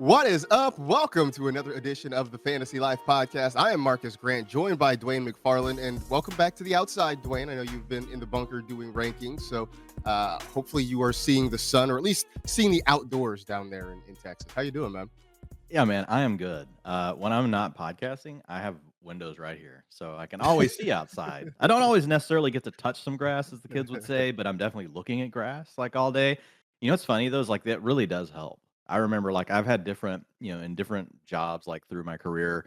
What is up? Welcome to another edition of the Fantasy Life Podcast. I am Marcus Grant, joined by Dwayne McFarland, and welcome back to the outside, Dwayne. I know you've been in the bunker doing rankings, so hopefully you are seeing the sun, or at least seeing the outdoors down there in Texas. How you doing, man? Yeah, man, I am good. When I'm not podcasting, I have windows right here, so I can always see outside. I don't always necessarily get to touch some grass, as the kids would say, but I'm definitely looking at grass like all day. You know, what's funny though is like that really does help. I remember like I've had different, in different jobs like through my career.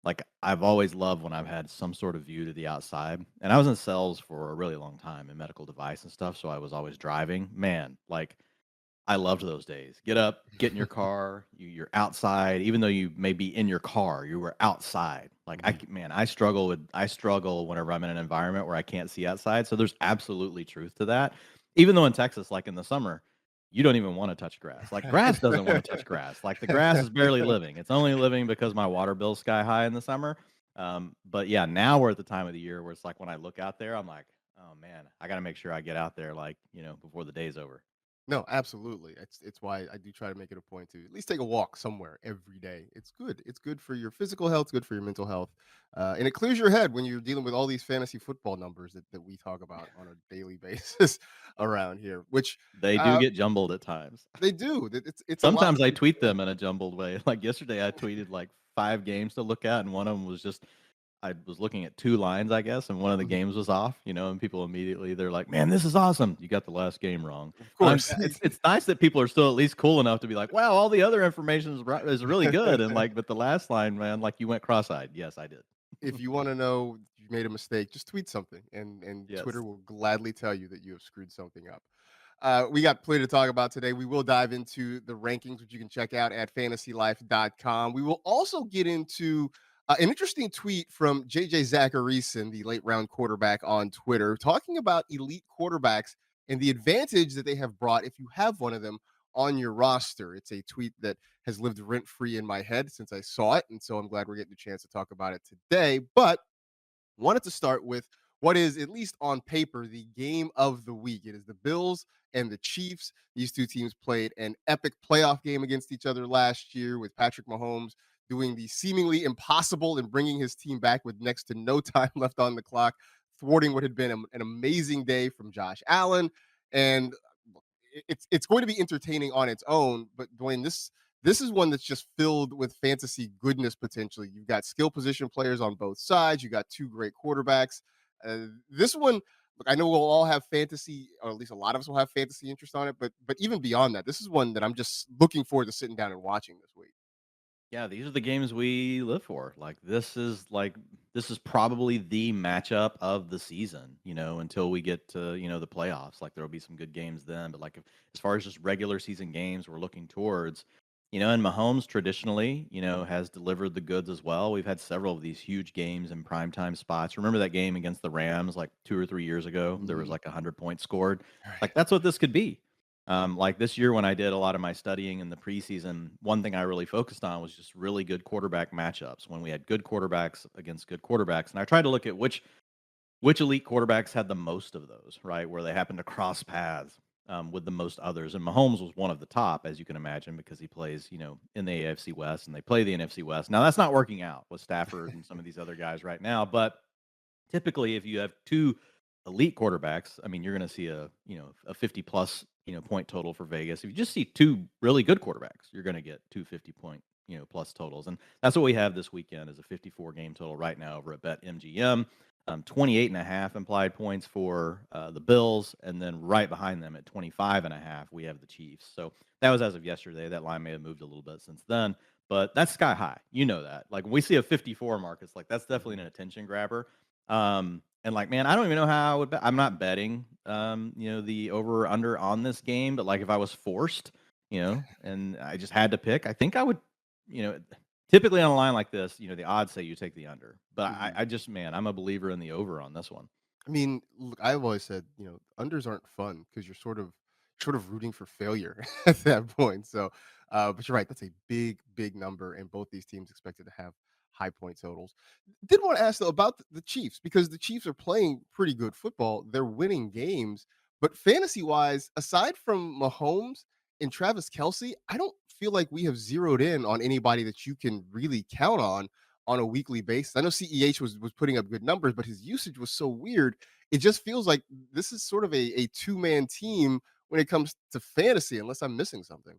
Like I've always loved when I've had some sort of view to the outside, and I was in sales for a really long time in medical device and stuff, so I was always driving. Man, like I loved those days. Get up, get in your car, you're outside, even though you may be in your car, you were outside. Like man, I struggle whenever I'm in an environment where I can't see outside. So there's absolutely truth to that. Even though in Texas, like in the summer, you don't even want to touch grass. Like grass doesn't want to touch grass. Like the grass is barely living. It's only living because my water bill's sky high in the summer. But yeah, now we're at the time of the year where it's like when I look out there, I'm like, oh man, I got to make sure I get out there like, before the day's over. No, absolutely. It's why I do try to make it a point to at least take a walk somewhere every day. It's good. It's good for your physical health, good for your mental health, and it clears your head when you're dealing with all these fantasy football numbers that we talk about on a daily basis around here. Which They do uh, get jumbled at times. they do. It's a lot Sometimes to I keep tweet track. them in a jumbled way. Like yesterday, I tweeted like 5 games to look at, and one of them was just I was looking at 2 lines, I guess, and one of the Mhm. games was off, and people immediately they're like, "Man, this is awesome. You got the last game wrong." Of But course. it's nice that people are still at least cool enough to be like, "Wow, all the other information is really good." And like, but the last line, man, like you went cross-eyed. Yes, I did. If you want to know you made a mistake, just tweet something, and Twitter Yes. will gladly tell you that you have screwed something up. We got plenty to talk about today. We will dive into the rankings, which you can check out at fantasylife.com. We will also get into an interesting tweet from JJ Zachariason, the late round quarterback on Twitter, talking about elite quarterbacks and the advantage that they have brought if you have one of them on your roster. It's a tweet that has lived rent free in my head since I saw it. And so I'm glad we're getting a chance to talk about it today. But wanted to start with what is, at least on paper, the game of the week. It is the Bills and the Chiefs. These two teams played an epic playoff game against each other last year, with Patrick Mahomes doing the seemingly impossible and bringing his team back with next to no time left on the clock, thwarting what had been an amazing day from Josh Allen. And it's going to be entertaining on its own. But Dwayne, this is one that's just filled with fantasy goodness potentially. You've got skill position players on both sides. You got two great quarterbacks. This one, look, I know we'll all have fantasy, or at least a lot of us will have fantasy interest on it. But even beyond that, this is one that I'm just looking forward to sitting down and watching this week. Yeah, these are the games we live for. This is probably the matchup of the season, until we get to, the playoffs. Like there'll be some good games then, but like as far as just regular season games we're looking towards, and Mahomes traditionally, has delivered the goods as well. We've had several of these huge games in primetime spots. Remember that game against the Rams like 2 or 3 years ago? There was Mhm. like 100 points scored. All Like right. that's what this could be. Like this year, when I did a lot of my studying in the preseason, one thing I really focused on was just really good quarterback matchups. When we had good quarterbacks against good quarterbacks, and I tried to look at which elite quarterbacks had the most of those, right, where they happened to cross paths with the most others. And Mahomes was one of the top, as you can imagine, because he plays, in the AFC West, and they play the NFC West. Now that's not working out with Stafford and some of these other guys right now, but typically if you have two elite quarterbacks, I mean, you're going to see a 50 plus, point total for Vegas. If you just see two really good quarterbacks, you're going to get 250 point, plus totals. And that's what we have this weekend is a 54 game total right now over at Bet MGM. 28 and a half implied points for the Bills, and then right behind them at 25 and a half, we have the Chiefs. So that was as of yesterday. That line may have moved a little bit since then, but that's sky high. You know that. Like when we see a 54 mark, it's like that's definitely an attention grabber. And like, man, I don't even know how I would bet. I'm not betting, the over or under on this game, but like if I was forced, and I just had to pick, I think I would, you know, typically on a line like this, the odds say you take the under, but Mhm. I just, man, I'm a believer in the over on this one. I mean, look, I've always said, unders aren't fun because you're sort of rooting for failure at that point. So, but you're right, that's a big, big number, and both these teams expected to have high point totals. Did want to ask though about the Chiefs, because the Chiefs are playing pretty good football. They're winning games, but fantasy wise, aside from Mahomes and Travis Kelsey, I don't feel like we have zeroed in on anybody that you can really count on a weekly basis. I know CEH was putting up good numbers, but his usage was so weird. It just feels like this is sort of a two-man team when it comes to fantasy, unless I'm missing something.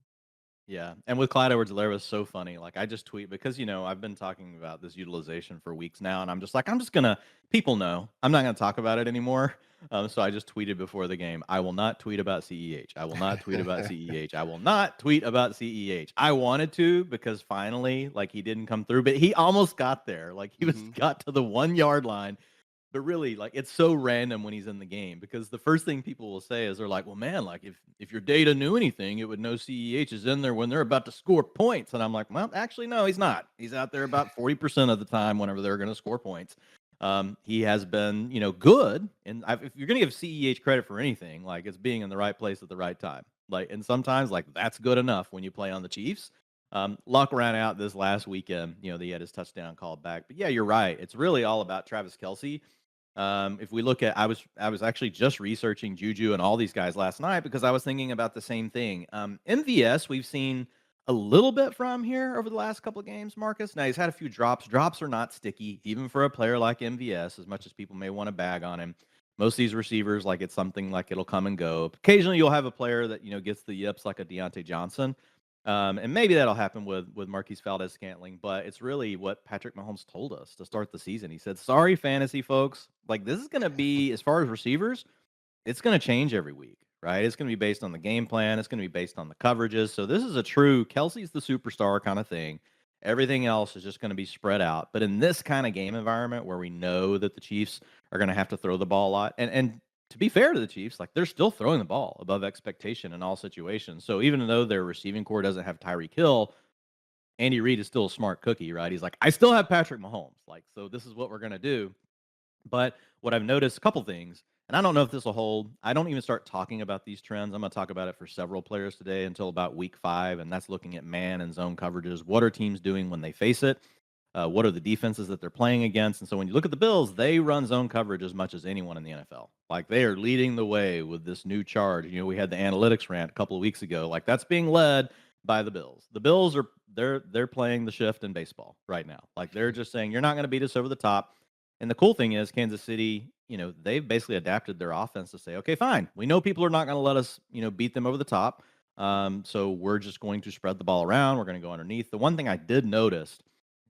Yeah, and with Clyde Edwards-Helaire was so funny. Like I just tweet because I've been talking about this utilization for weeks now, and I'm just like I'm just gonna people know I'm not gonna talk about it anymore. So I just tweeted before the game. I will not tweet about CEH. I will not tweet about CEH. I will not tweet about CEH. I wanted to because finally, like he didn't come through, but he almost got there. Like he was Mhm. got to the 1 yard line, but really, like, it's so random when he's in the game because the first thing people will say is they're like, "Well, man, like if your data knew anything, it would know CEH is in there when they're about to score points." And I'm like, "Well, actually, no, he's not. He's out there about 40% of the time whenever they're going to score points." He has been, good, and if you're going to give CEH credit for anything, like it's being in the right place at the right time. Like, and sometimes like that's good enough when you play on the Chiefs. Luck ran out this last weekend. He had his touchdown called back. But yeah, you're right. It's really all about Travis Kelce. If we look at, I was actually just researching Juju and all these guys last night because I was thinking about the same thing. MVS, we've seen a little bit from here over the last couple of games, Marcus. Now he's had a few drops. Drops are not sticky, even for a player like MVS, as much as people may want to bag on him. Most of these receivers, like it's something like it'll come and go. Occasionally, you'll have a player that gets the yips like a Deontay Johnson. And maybe that'll happen with Marquise Valdez-Scantling, but it's really what Patrick Mahomes told us to start the season. He said, "Sorry, fantasy folks, like this is going to be as far as receivers, it's going to change every week, right? It's going to be based on the game plan. It's going to be based on the coverages. So this is a true Kelsey's the superstar kind of thing. Everything else is just going to be spread out. But in this kind of game environment where we know that the Chiefs are going to have to throw the ball a lot, and to be fair to the Chiefs, like they're still throwing the ball above expectation in all situations. So even though their receiving core doesn't have Tyreek Hill, Andy Reid is still a smart cookie, right? He's like, I still have Patrick Mahomes. Like, so this is what we're going to do. But what I've noticed, a couple things, and I don't know if this will hold. I don't even start talking about these trends. I'm going to talk about it for several players today until about week 5, and that's looking at man and zone coverages. What are teams doing when they face it? What are the defenses that they're playing against? And so when you look at the Bills, they run zone coverage as much as anyone in the NFL. Like they are leading the way with this new charge. We had the analytics rant a couple of weeks ago. Like that's being led by the Bills. The Bills are they're playing the shift in baseball right now. Like they're just saying you're not going to beat us over the top. And the cool thing is Kansas City, they've basically adapted their offense to say, okay, fine. We know people are not going to let us, beat them over the top. So we're just going to spread the ball around. We're going to go underneath. The one thing I did notice,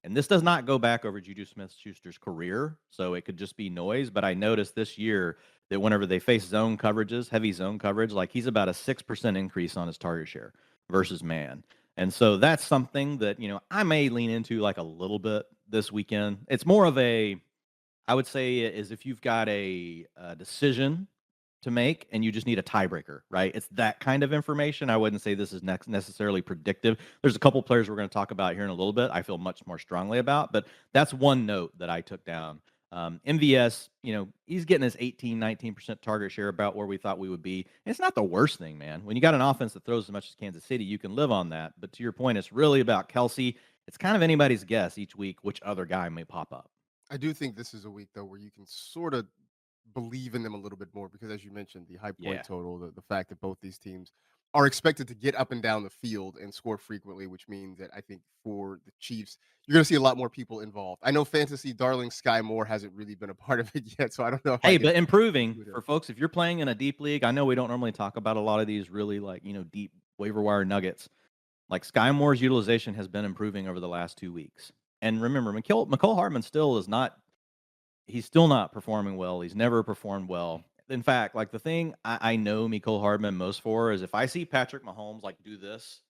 and this does not go back over Juju Smith-Schuster's career, so it could just be noise, but I noticed this year that whenever they face zone coverages, heavy zone coverage, like he's about a 6% increase on his target share versus man. And so that's something that, I may lean into like a little bit this weekend. It's more of I would say is if you've got a decision to make and you just need a tiebreaker, right? It's that kind of information. I wouldn't say this is necessarily predictive. There's a couple players we're going to talk about here in a little bit. I feel much more strongly about, but that's one note that I took down. MVS, he's getting his 18, 19% target share about where we thought we would be. And it's not the worst thing, man. When you got an offense that throws as much as Kansas City, you can live on that. But to your point, it's really about Kelce. It's kind of anybody's guess each week which other guy may pop up. I do think this is a week though where you can sort of believe in them a little bit more because, as you mentioned, the high point Yeah. total, the fact that both these teams are expected to get up and down the field and score frequently, which means that I think for the Chiefs, you're going to see a lot more people involved. I know fantasy darling Sky Moore hasn't really been a part of it yet, so I don't know if I Hey, can but improving include for him. folks, if you're playing in a deep league, I know we don't normally talk about a lot of these really like, deep waiver wire nuggets. Like Sky Moore's utilization has been improving over the last 2 weeks. And remember, McCole Hartman still is not, he's still not performing well. He's never performed well. In fact, like the thing I know Mecole Hardman most for is if I see Patrick Mahomes like do this,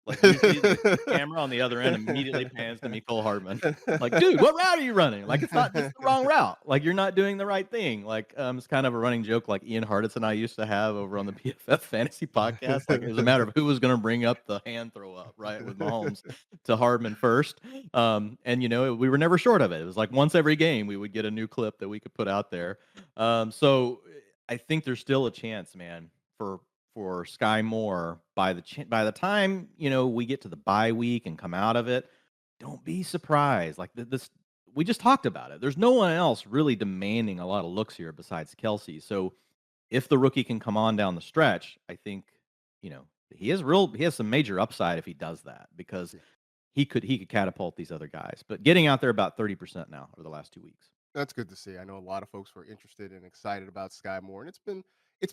like usually the camera on the other end immediately pans to Mecole Hardman. Like, dude, what route are you running? Like, it's not, it's the wrong route. Like, you're not doing the right thing. Like, it's kind of a running joke like Ian Harditz and I used to have over on the PFF fantasy podcast. Like, it was a matter of who was going to bring up the hand throw up, right, with Mahomes to Hardman first. And we were never short of it. It was like once every game we would get a new clip that we could put out there. So I think there's still a chance, man, for Sky Moore by the time we get to the bye week and come out of it. Don't be surprised. Like this, we just talked about it. There's no one else really demanding a lot of looks here besides Kelsey. So if the rookie can come on down the stretch, I think he has some major upside if he does that because he could catapult these other guys. But getting out there about 30% now over the last 2 weeks. That's good to see. I know a lot of folks were interested and excited about Sky Moore, and it's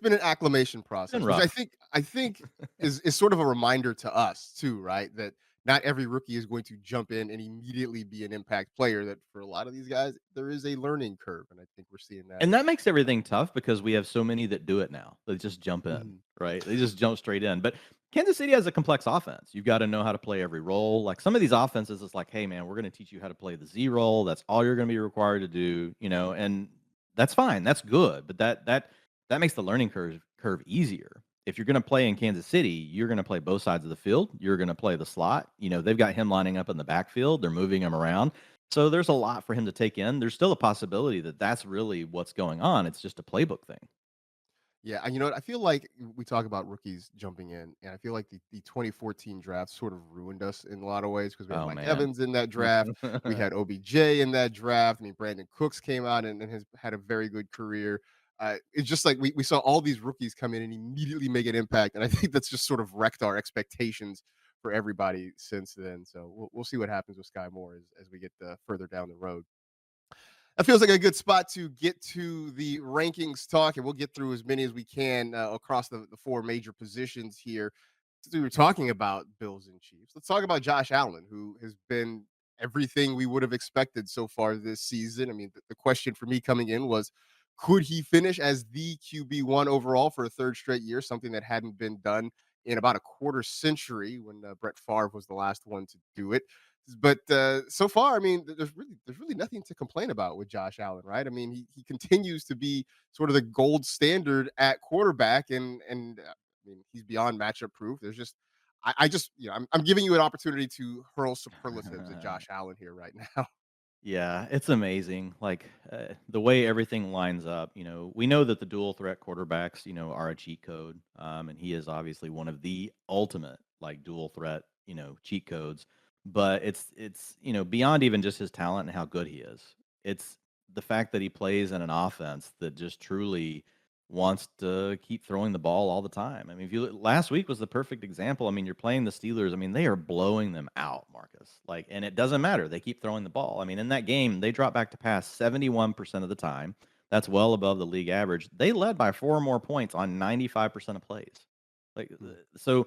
been an acclimation It's been process, which I rough. think I think is sort of a reminder to us too, right? That not every rookie is going to jump in and immediately be an impact player. That for a lot of these guys, there is a learning curve, and I think we're seeing that. And that makes everything tough because we have so many that do it now. They just jump in, Mhm. right? They just jump straight in. But Kansas City has a complex offense. You've got to know how to play every role. Like some of these offenses, it's like, hey man, we're going to teach you how to play the Z role. That's all you're going to be required to do, and that's fine. That's good. But that makes the learning curve easier. If you're going to play in Kansas City, you're going to play both sides of the field. You're going to play the slot. They've got him lining up in the backfield. They're moving him around. So there's a lot for him to take in. There's still a possibility that that's really what's going on. It's just a playbook thing. Yeah, and you know what? I feel like we talk about rookies jumping in, and I feel like the 2014 draft sort of ruined us in a lot of ways because we had Oh Mike man. Evans in that draft, we had OBJ in that draft. I mean, Brandon Cooks came out and has had a very good career. It's just like we saw all these rookies come in and immediately make an impact, and I think that's just sort of wrecked our expectations for everybody since then. So we'll see what happens with Sky Moore as we get further down the road. That feels like a good spot to get to the rankings talk, and we'll get through as many as we can across the four major positions here. Since we were talking about Bills and Chiefs, let's talk about Josh Allen, who has been everything we would have expected so far this season. I mean, the question for me coming in was, could he finish as the QB1 overall for a third straight year, something that hadn't been done in about a quarter century when Brett Favre was the last one to do it. But so far, I mean, there's really nothing to complain about with Josh Allen, right? I mean, he continues to be sort of the gold standard at quarterback, and I mean, he's beyond matchup proof. There's just I just I'm giving you an opportunity to hurl superlatives at Josh Allen here right now. Yeah, it's amazing. Like the way everything lines up. We know that the dual threat quarterbacks, are a cheat code, and he is obviously one of the ultimate like dual threat, cheat codes. But it's beyond even just his talent and how good he is. It's the fact that he plays in an offense that just truly wants to keep throwing the ball all the time. I mean, if you last week was the perfect example. I mean, you're playing the Steelers. I mean, they are blowing them out, Marcus. Like, and it doesn't matter. They keep throwing the ball. I mean, in that game, they dropped back to pass 71% of the time. That's well above the league average. They led by 4 more points on 95% of plays. Like, so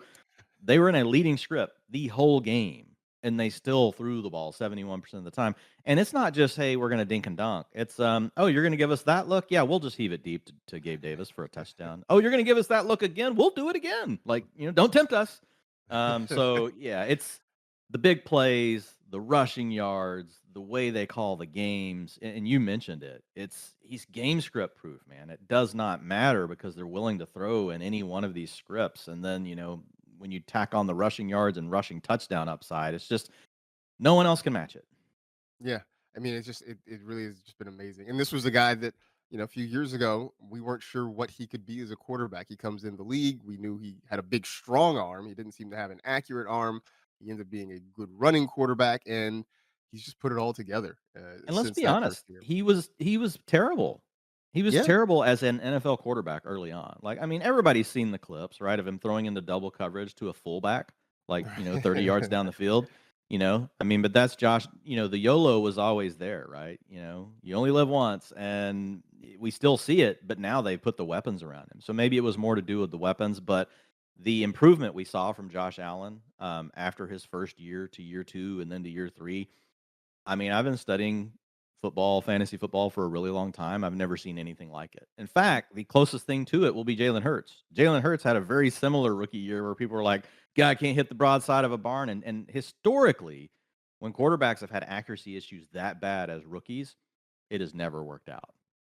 they were in a leading script the whole game, and they still threw the ball 71% of the time. And it's not just, hey, we're going to dink and dunk. It's, oh, you're going to give us that look? Yeah, we'll just heave it deep to Gabe Davis for a touchdown. Oh, you're going to give us that look again? We'll do it again. Like, don't tempt us. So, yeah, it's the big plays, the rushing yards, the way they call the games. And you mentioned it. He's game script proof, man. It does not matter because they're willing to throw in any one of these scripts. And then, when you tack on the rushing yards and rushing touchdown upside, it's just no one else can match it. Yeah. I mean, it really has just been amazing. And this was a guy that, a few years ago, we weren't sure what he could be as a quarterback. He comes in the league. We knew he had a big, strong arm. He didn't seem to have an accurate arm. He ended up being a good running quarterback, and he's just put it all together And let's since be that first honest, year. he was terrible. He was Yeah. terrible as an NFL quarterback early on. Like, I mean, everybody's seen the clips, right, of him throwing into double coverage to a fullback, like, 30 yards down the field. I mean, but that's Josh. The YOLO was always there, right? You only live once, and we still see it, but now they put the weapons around him. So maybe it was more to do with the weapons, but the improvement we saw from Josh Allen after his first year to year two and then to year three. I mean, I've been studying football, fantasy football for a really long time. I've never seen anything like it. In fact, the closest thing to it will be Jalen Hurts. Jalen Hurts had a very similar rookie year where people were like, "Guy can't hit the broadside of a barn." And historically, when quarterbacks have had accuracy issues that bad as rookies, it has never worked out.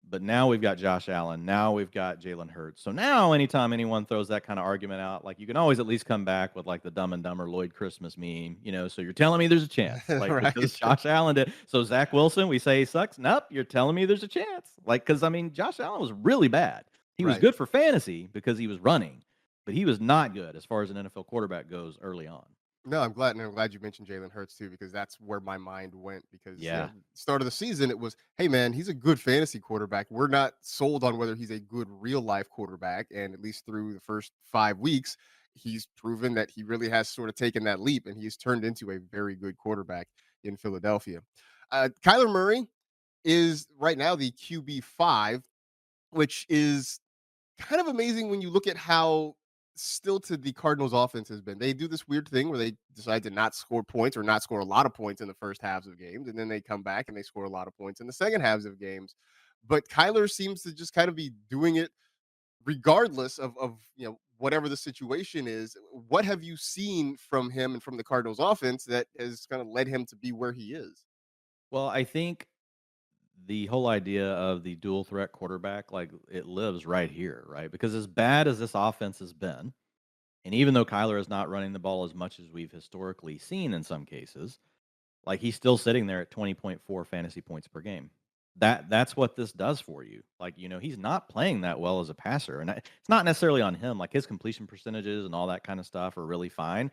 But now we've got Josh Allen. Now we've got Jalen Hurts. So now, anytime anyone throws that kind of argument out, like you can always at least come back with like the Dumb and Dumber Lloyd Christmas meme, So you're telling me there's a chance, like because Right. Josh Allen did. So Zach Wilson, we say he sucks. Nope, you're telling me there's a chance, like because I mean Josh Allen was really bad. He was Right. good for fantasy because he was running, but he was not good as far as an NFL quarterback goes early on. No, I'm glad you mentioned Jalen Hurts too, because that's where my mind went. Because Yeah. start of the season, it was, hey man, he's a good fantasy quarterback. We're not sold on whether he's a good real life quarterback, and at least through the first 5 weeks, he's proven that he really has sort of taken that leap, and he's turned into a very good quarterback in Philadelphia. Kyler Murray is right now the QB5, which is kind of amazing when you look at how stilted the Cardinals offense has been. They do this weird thing where they decide to not score points or not score a lot of points in the first halves of games, and then they come back and they score a lot of points in the second halves of games. But Kyler seems to just kind of be doing it regardless of whatever the situation is. What have you seen from him and from the Cardinals offense that has kind of led him to be where he is? Well, I think the whole idea of the dual threat quarterback, like it lives right here, right? Because as bad as this offense has been, and even though Kyler is not running the ball as much as we've historically seen in some cases, like he's still sitting there at 20.4 fantasy points per game. That's what this does for you. Like, he's not playing that well as a passer. And it's not necessarily on him. Like his completion percentages and all that kind of stuff are really fine.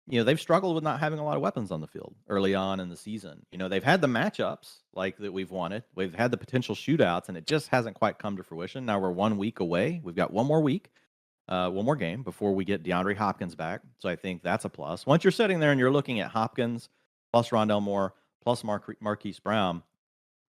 They've struggled with not having a lot of weapons on the field early on in the season. They've had the matchups like that we've wanted. We've had the potential shootouts, and it just hasn't quite come to fruition. Now we're 1 week away. We've got one more week, one more game before we get DeAndre Hopkins back. So I think that's a plus. Once you're sitting there and you're looking at Hopkins plus Rondell Moore plus Marquise Brown,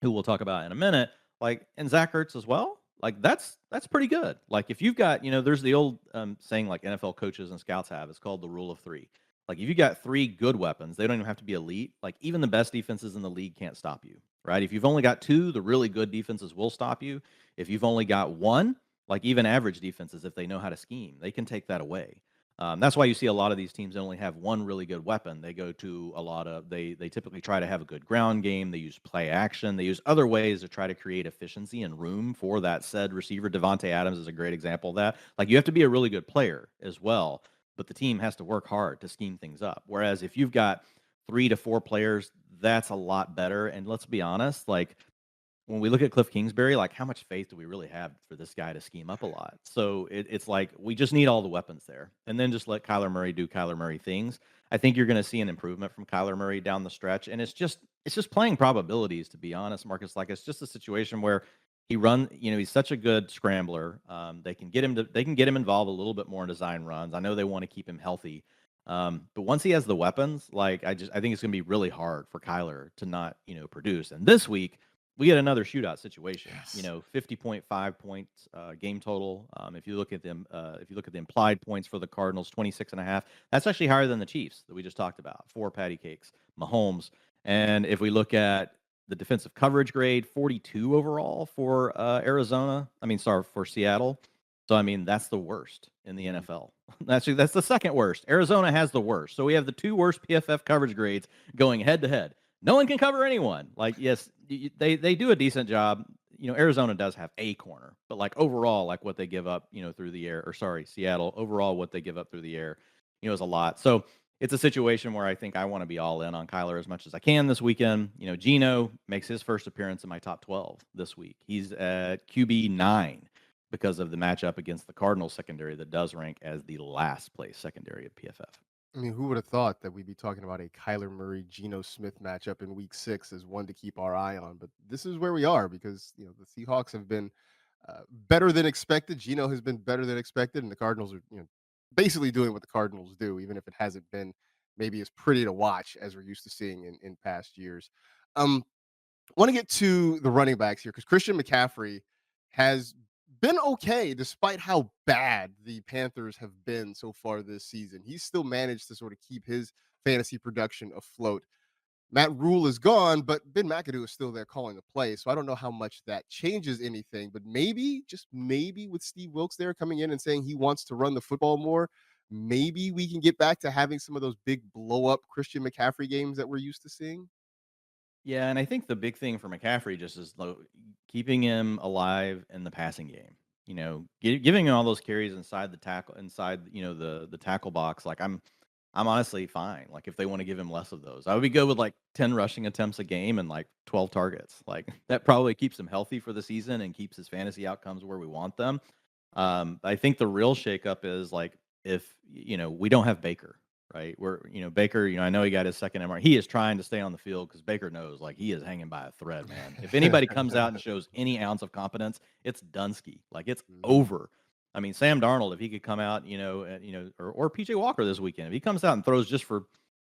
who we'll talk about in a minute, like, and Zach Ertz as well. Like that's pretty good. Like if you've got, there's the old saying like NFL coaches and scouts have. It's called the rule of three. Like if you got three good weapons, they don't even have to be elite. Like even the best defenses in the league can't stop you, right? If you've only got two, the really good defenses will stop you. If you've only got one, like even average defenses, if they know how to scheme, they can take that away. That's why you see a lot of these teams only have one really good weapon. They go to a lot of they typically try to have a good ground game. They use play action. They use other ways to try to create efficiency and room for that said receiver. Devontae Adams is a great example of that. Like you have to be a really good player as well, but the team has to work hard to scheme things up. Whereas if you've got 3 to 4 players, that's a lot better. And let's be honest, like when we look at Cliff Kingsbury, like how much faith do we really have for this guy to scheme up a lot? So it's like we just need all the weapons there, and then just let Kyler Murray do Kyler Murray things. I think you're going to see an improvement from Kyler Murray down the stretch, and it's just playing probabilities, to be honest, Marcus. Like it's just a situation where he's such a good scrambler. They can get him involved a little bit more in design runs. I know they want to keep him healthy. But once he has the weapons, like I think it's going to be really hard for Kyler to not, produce. And this week we get another shootout situation. Yes. 50.5 points game total. If you look at them, if you look at the implied points for the Cardinals, 26.5. That's actually higher than the Chiefs that we just talked about. 4 patty cakes, Mahomes. And if we look at the defensive coverage grade, 42 overall for Arizona. For Seattle. So that's the worst in the NFL. Actually, that's the second worst. Arizona has the worst. So we have the 2 worst PFF coverage grades going head to head. No one can cover anyone. Like, yes, they do a decent job. Arizona does have a corner, but like overall, like what they give up, through the air, or sorry, Seattle, overall, what they give up through the air, is a lot. So it's a situation where I think I want to be all in on Kyler as much as I can this weekend. Geno makes his first appearance in my top 12 this week. He's at QB 9 because of the matchup against the Cardinals secondary that does rank as the last place secondary at PFF. I mean, who would have thought that we'd be talking about a Kyler Murray Geno Smith matchup in Week 6 as one to keep our eye on? But this is where we are because the Seahawks have been better than expected. Geno has been better than expected, and the Cardinals are basically doing what the Cardinals do, even if it hasn't been maybe as pretty to watch as we're used to seeing in past years. Um, want to get to the running backs here because Christian McCaffrey has been okay despite how bad the Panthers have been so far this season. He's still managed to sort of keep his fantasy production afloat. Matt Rule is gone, but Ben McAdoo is still there calling the play. So I don't know how much that changes anything, but maybe, just maybe, with Steve Wilkes there coming in and saying he wants to run the football more, maybe we can get back to having some of those big blow up Christian McCaffrey games that we're used to seeing. Yeah, and I think the big thing for McCaffrey just is keeping him alive in the passing game. Giving him all those carries inside the tackle, inside the tackle box. Like I'm honestly fine. Like if they want to give him less of those, I would be good with like 10 rushing attempts a game and like 12 targets. Like that probably keeps him healthy for the season and keeps his fantasy outcomes where we want them. I think the real shakeup is like if we don't have Baker, right? We're Baker. I know he got his second MRI. He is trying to stay on the field because Baker knows like he is hanging by a thread, man. If anybody comes out and shows any ounce of competence, it's Dunsky. Like it's Mhm. over. I mean, Sam Darnold, if he could come out, or PJ Walker this weekend, if he comes out and throws just for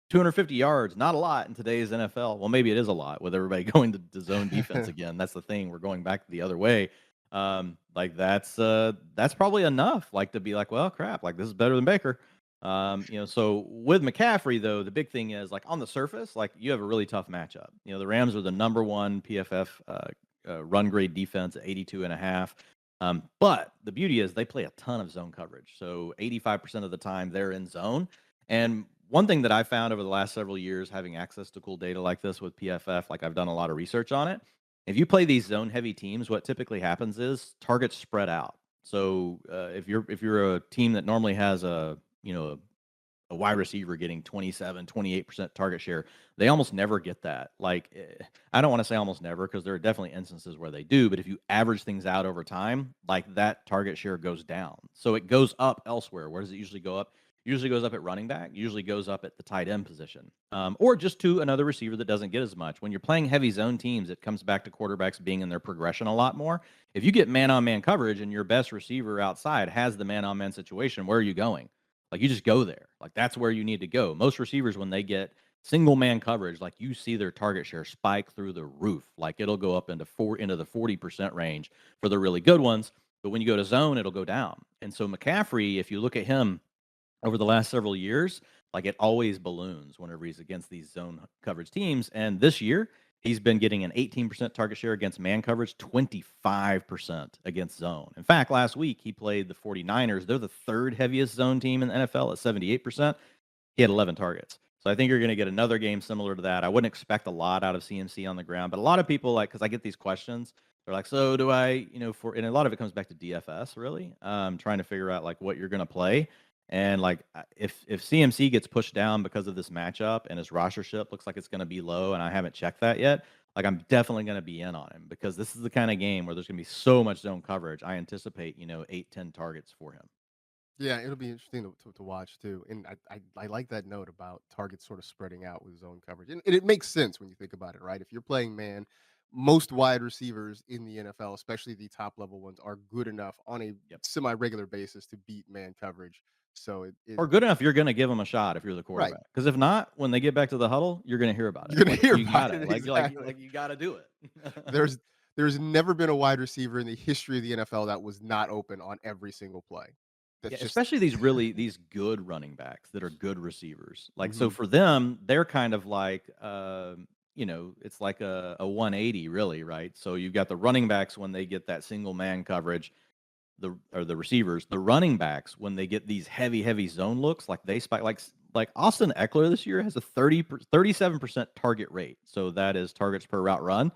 250 yards, not a lot in today's NFL. Well, maybe it is a lot with everybody going to zone defense again. That's the thing. We're going back the other way. Like that's probably enough. Like to be like, well, crap, like this is better than Baker. So with McCaffrey though, the big thing is like on the surface, like you have a really tough matchup. The Rams are the number one PFF run grade defense at 82.5. But the beauty is they play a ton of zone coverage. So 85% of the time they're in zone. And one thing that I found over the last several years, having access to cool data like this with PFF, like I've done a lot of research on it. If you play these zone heavy teams, what typically happens is targets spread out. So if you're a team that normally has a wide receiver getting 27, 28% target share, they almost never get that. Like, I don't want to say almost never because there are definitely instances where they do, but if you average things out over time, like that target share goes down. So it goes up elsewhere. Where does it usually go up? Usually goes up at running back, usually goes up at the tight end position, or just to another receiver that doesn't get as much. When you're playing heavy zone teams, it comes back to quarterbacks being in their progression a lot more. If you get man-on-man coverage and your best receiver outside has the man-on-man situation, where are you going? Like you just go there. Like that's where you need to go. Most receivers, when they get single man coverage, like you see their target share spike through the roof. Like it'll go up into the 40% range for the really good ones. But when you go to zone, it'll go down. And so McCaffrey, if you look at him over the last several years, like it always balloons whenever he's against these zone coverage teams. And this year, he's been getting an 18% target share against man coverage, 25% against zone. In fact, last week he played the 49ers. They're the third heaviest zone team in the NFL at 78%. He had 11 targets. So I think you're going to get another game similar to that. I wouldn't expect a lot out of CMC on the ground, but a lot of people because I get these questions, they're like, so do I, and a lot of it comes back to DFS really, trying to figure out like what you're going to play. And like if CMC gets pushed down because of this matchup and his rostership looks like it's going to be low, and I haven't checked that yet, like I'm definitely going to be in on him because this is the kind of game where there's going to be so much zone coverage. I anticipate 8-10 targets for him. Yeah, it'll be interesting to watch too. And I like that note about targets sort of spreading out with zone coverage. And it makes sense when you think about it, right? If you're playing man, most wide receivers in the NFL, especially the top level ones, are good enough on a Yep. semi regular basis to beat man coverage. So it Or good enough, you're going to give them a shot if you're the right. quarterback. Because if not, when they get back to the huddle, you're going to hear about it. You're gonna Like hear you about got it. it Like exactly. you got to do it. There's there's never been a wide receiver in the history of the NFL that was not open on every single play. Yeah, That's just especially these good running backs that are good receivers. Like so mhm. for them, they're kind of like it's like a 180 really, right? So you've got the running backs when they get that single man coverage, the receivers, the running backs when they get these heavy zone looks, like they spike like Austin Eckler this year has a 37% target rate. So that is targets per route run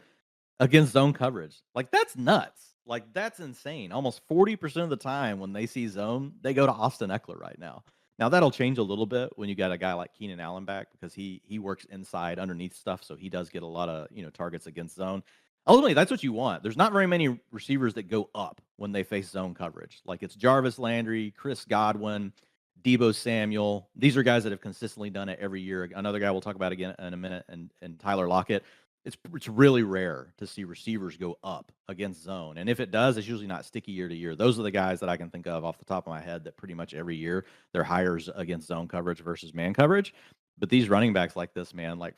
against zone coverage. Like that's nuts. Like that's insane. Almost 40% of the time when they see zone, they go to Austin Eckler right now. Now that'll change a little bit when you got a guy like Keenan Allen back because he works inside underneath stuff, so he does get a lot of targets against zone. Ultimately, that's what you want. There's not very many receivers that go up when they face zone coverage. Like it's Jarvis Landry, Chris Godwin, Debo Samuel. These are guys that have consistently done it every year. Another guy we'll talk about again in a minute, and Tyler Lockett. It's really rare to see receivers go up against zone. And if it does, it's usually not sticky year to year. Those are the guys that I can think of off the top of my head that pretty much every year they're hires against zone coverage versus man coverage. But these running backs like this, man, like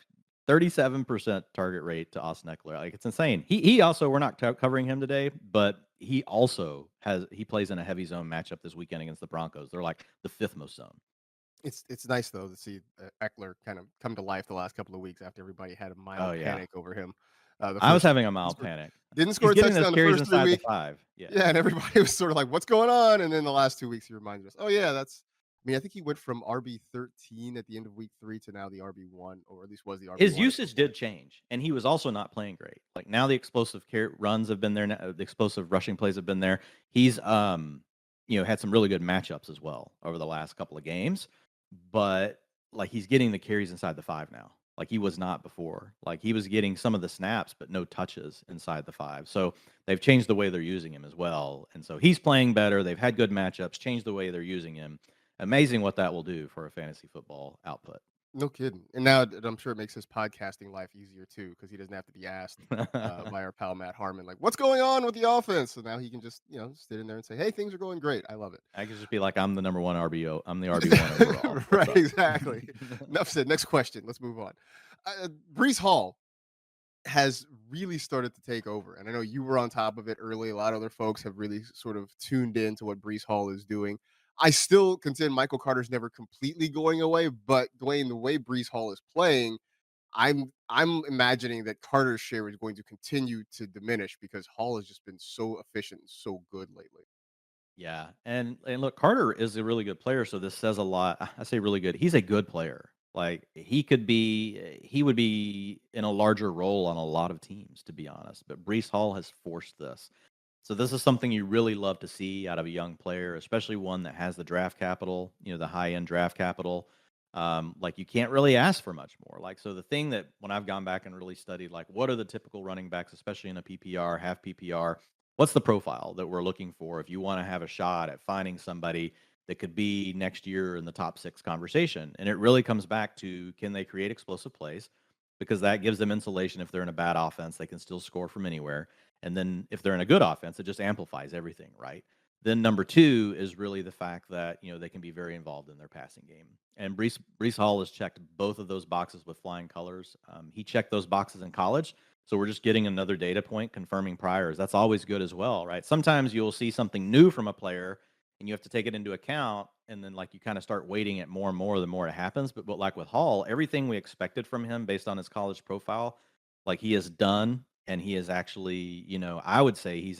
37% target rate to Austin Eckler. Like it's insane. He also, we're not covering him today, but he also he plays in a heavy zone matchup this weekend against the Broncos. They're like the fifth most zone. It's nice though to see Eckler kind of come to life the last couple of weeks after everybody had a Oh mild yeah. panic over him. The I was first having a he mild scored, panic. didn't He's score a getting those touchdown the carries first three inside the weeks. 5. Yeah. Yeah, and everybody was sort of like, "What's going on?" And then the last 2 weeks, he reminded us, "Oh yeah, that's." I mean, I think he went from RB 13 at the end of week 3 to now the RB 1, or at least was the RB His one at one usage point. did change, and he was also not playing great. Like now, the explosive runs have been there. Now, the explosive rushing plays have been there. He's had some really good matchups as well over the last couple of games. But like he's getting the carries inside the 5 now. Like he was not before. Like he was getting some of the snaps, but no touches inside the 5. So they've changed the way they're using him as well, and so he's playing better. They've had good matchups, changed the way they're using him. Amazing what that will do for a fantasy football output. No kidding. And now I'm sure it makes his podcasting life easier too, because he doesn't have to be asked by our pal Matt Harmon, like, "What's going on with the offense?" So now he can just sit in there and say, "Hey, things are going great. I love it." I could just be like, I'm the number one RBO. I'm the RB1 overall. What's Right, up? exactly. Enough said. Next question. Let's move on. Brees Hall has really started to take over. And I know you were on top of it early. A lot of other folks have really sort of tuned in to what Brees Hall is doing. I still contend Michael Carter's never completely going away, but Dwayne, the way Brees Hall is playing, I'm imagining that Carter's share is going to continue to diminish because Hall has just been so efficient and so good lately. Yeah, and look, Carter is a really good player, so this says a lot. I say really good. He's a good player. Like he would be in a larger role on a lot of teams, to be honest. But Brees Hall has forced this. So this is something you really love to see out of a young player, especially one that has the draft capital, the high end draft capital. Like you can't really ask for much more. Like so, the thing that when I've gone back and really studied, like what are the typical running backs, especially in a PPR, half PPR, what's the profile that we're looking for if you want to have a shot at finding somebody that could be next year in the top six conversation? And it really comes back to can they create explosive plays? Because that gives them insulation. If they're in a bad offense, they can still score from anywhere. And then if they're in a good offense, it just amplifies everything, right? Then number two is really the fact that they can be very involved in their passing game. And Brees Hall has checked both of those boxes with flying colors. He checked those boxes in college, so we're just getting another data point confirming priors. That's always good as well, right? Sometimes you'll see something new from a player, and you have to take it into account, and then like you kind of start weighting it more and more the more it happens. But like with Hall, everything we expected from him based on his college profile, like he has done, and he is actually, I would say he's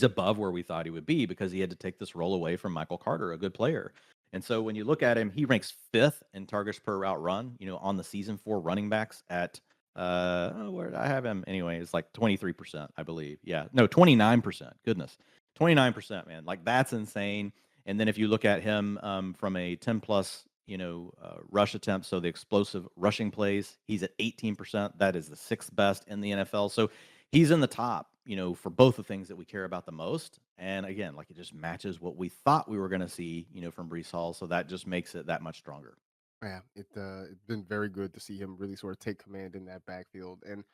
above where we thought he would be because he had to take this role away from Michael Carter, a good player. And so when you look at him, he ranks fifth in targets per route run, on the season for running backs at where did I have him? Anyway, it's like 23%, I believe. Yeah. No, 29%. Goodness. 29%, man. Like that's insane. And then if you look at him from a 10 plus, rush attempts, so the explosive rushing plays, he's at 18%. That is the sixth best in the NFL. So he's in the top, for both the things that we care about the most. And again, like it just matches what we thought we were going to see, from Brees Hall. So that just makes it that much stronger. Yeah, it's been very good to see him really sort of take command in that backfield. And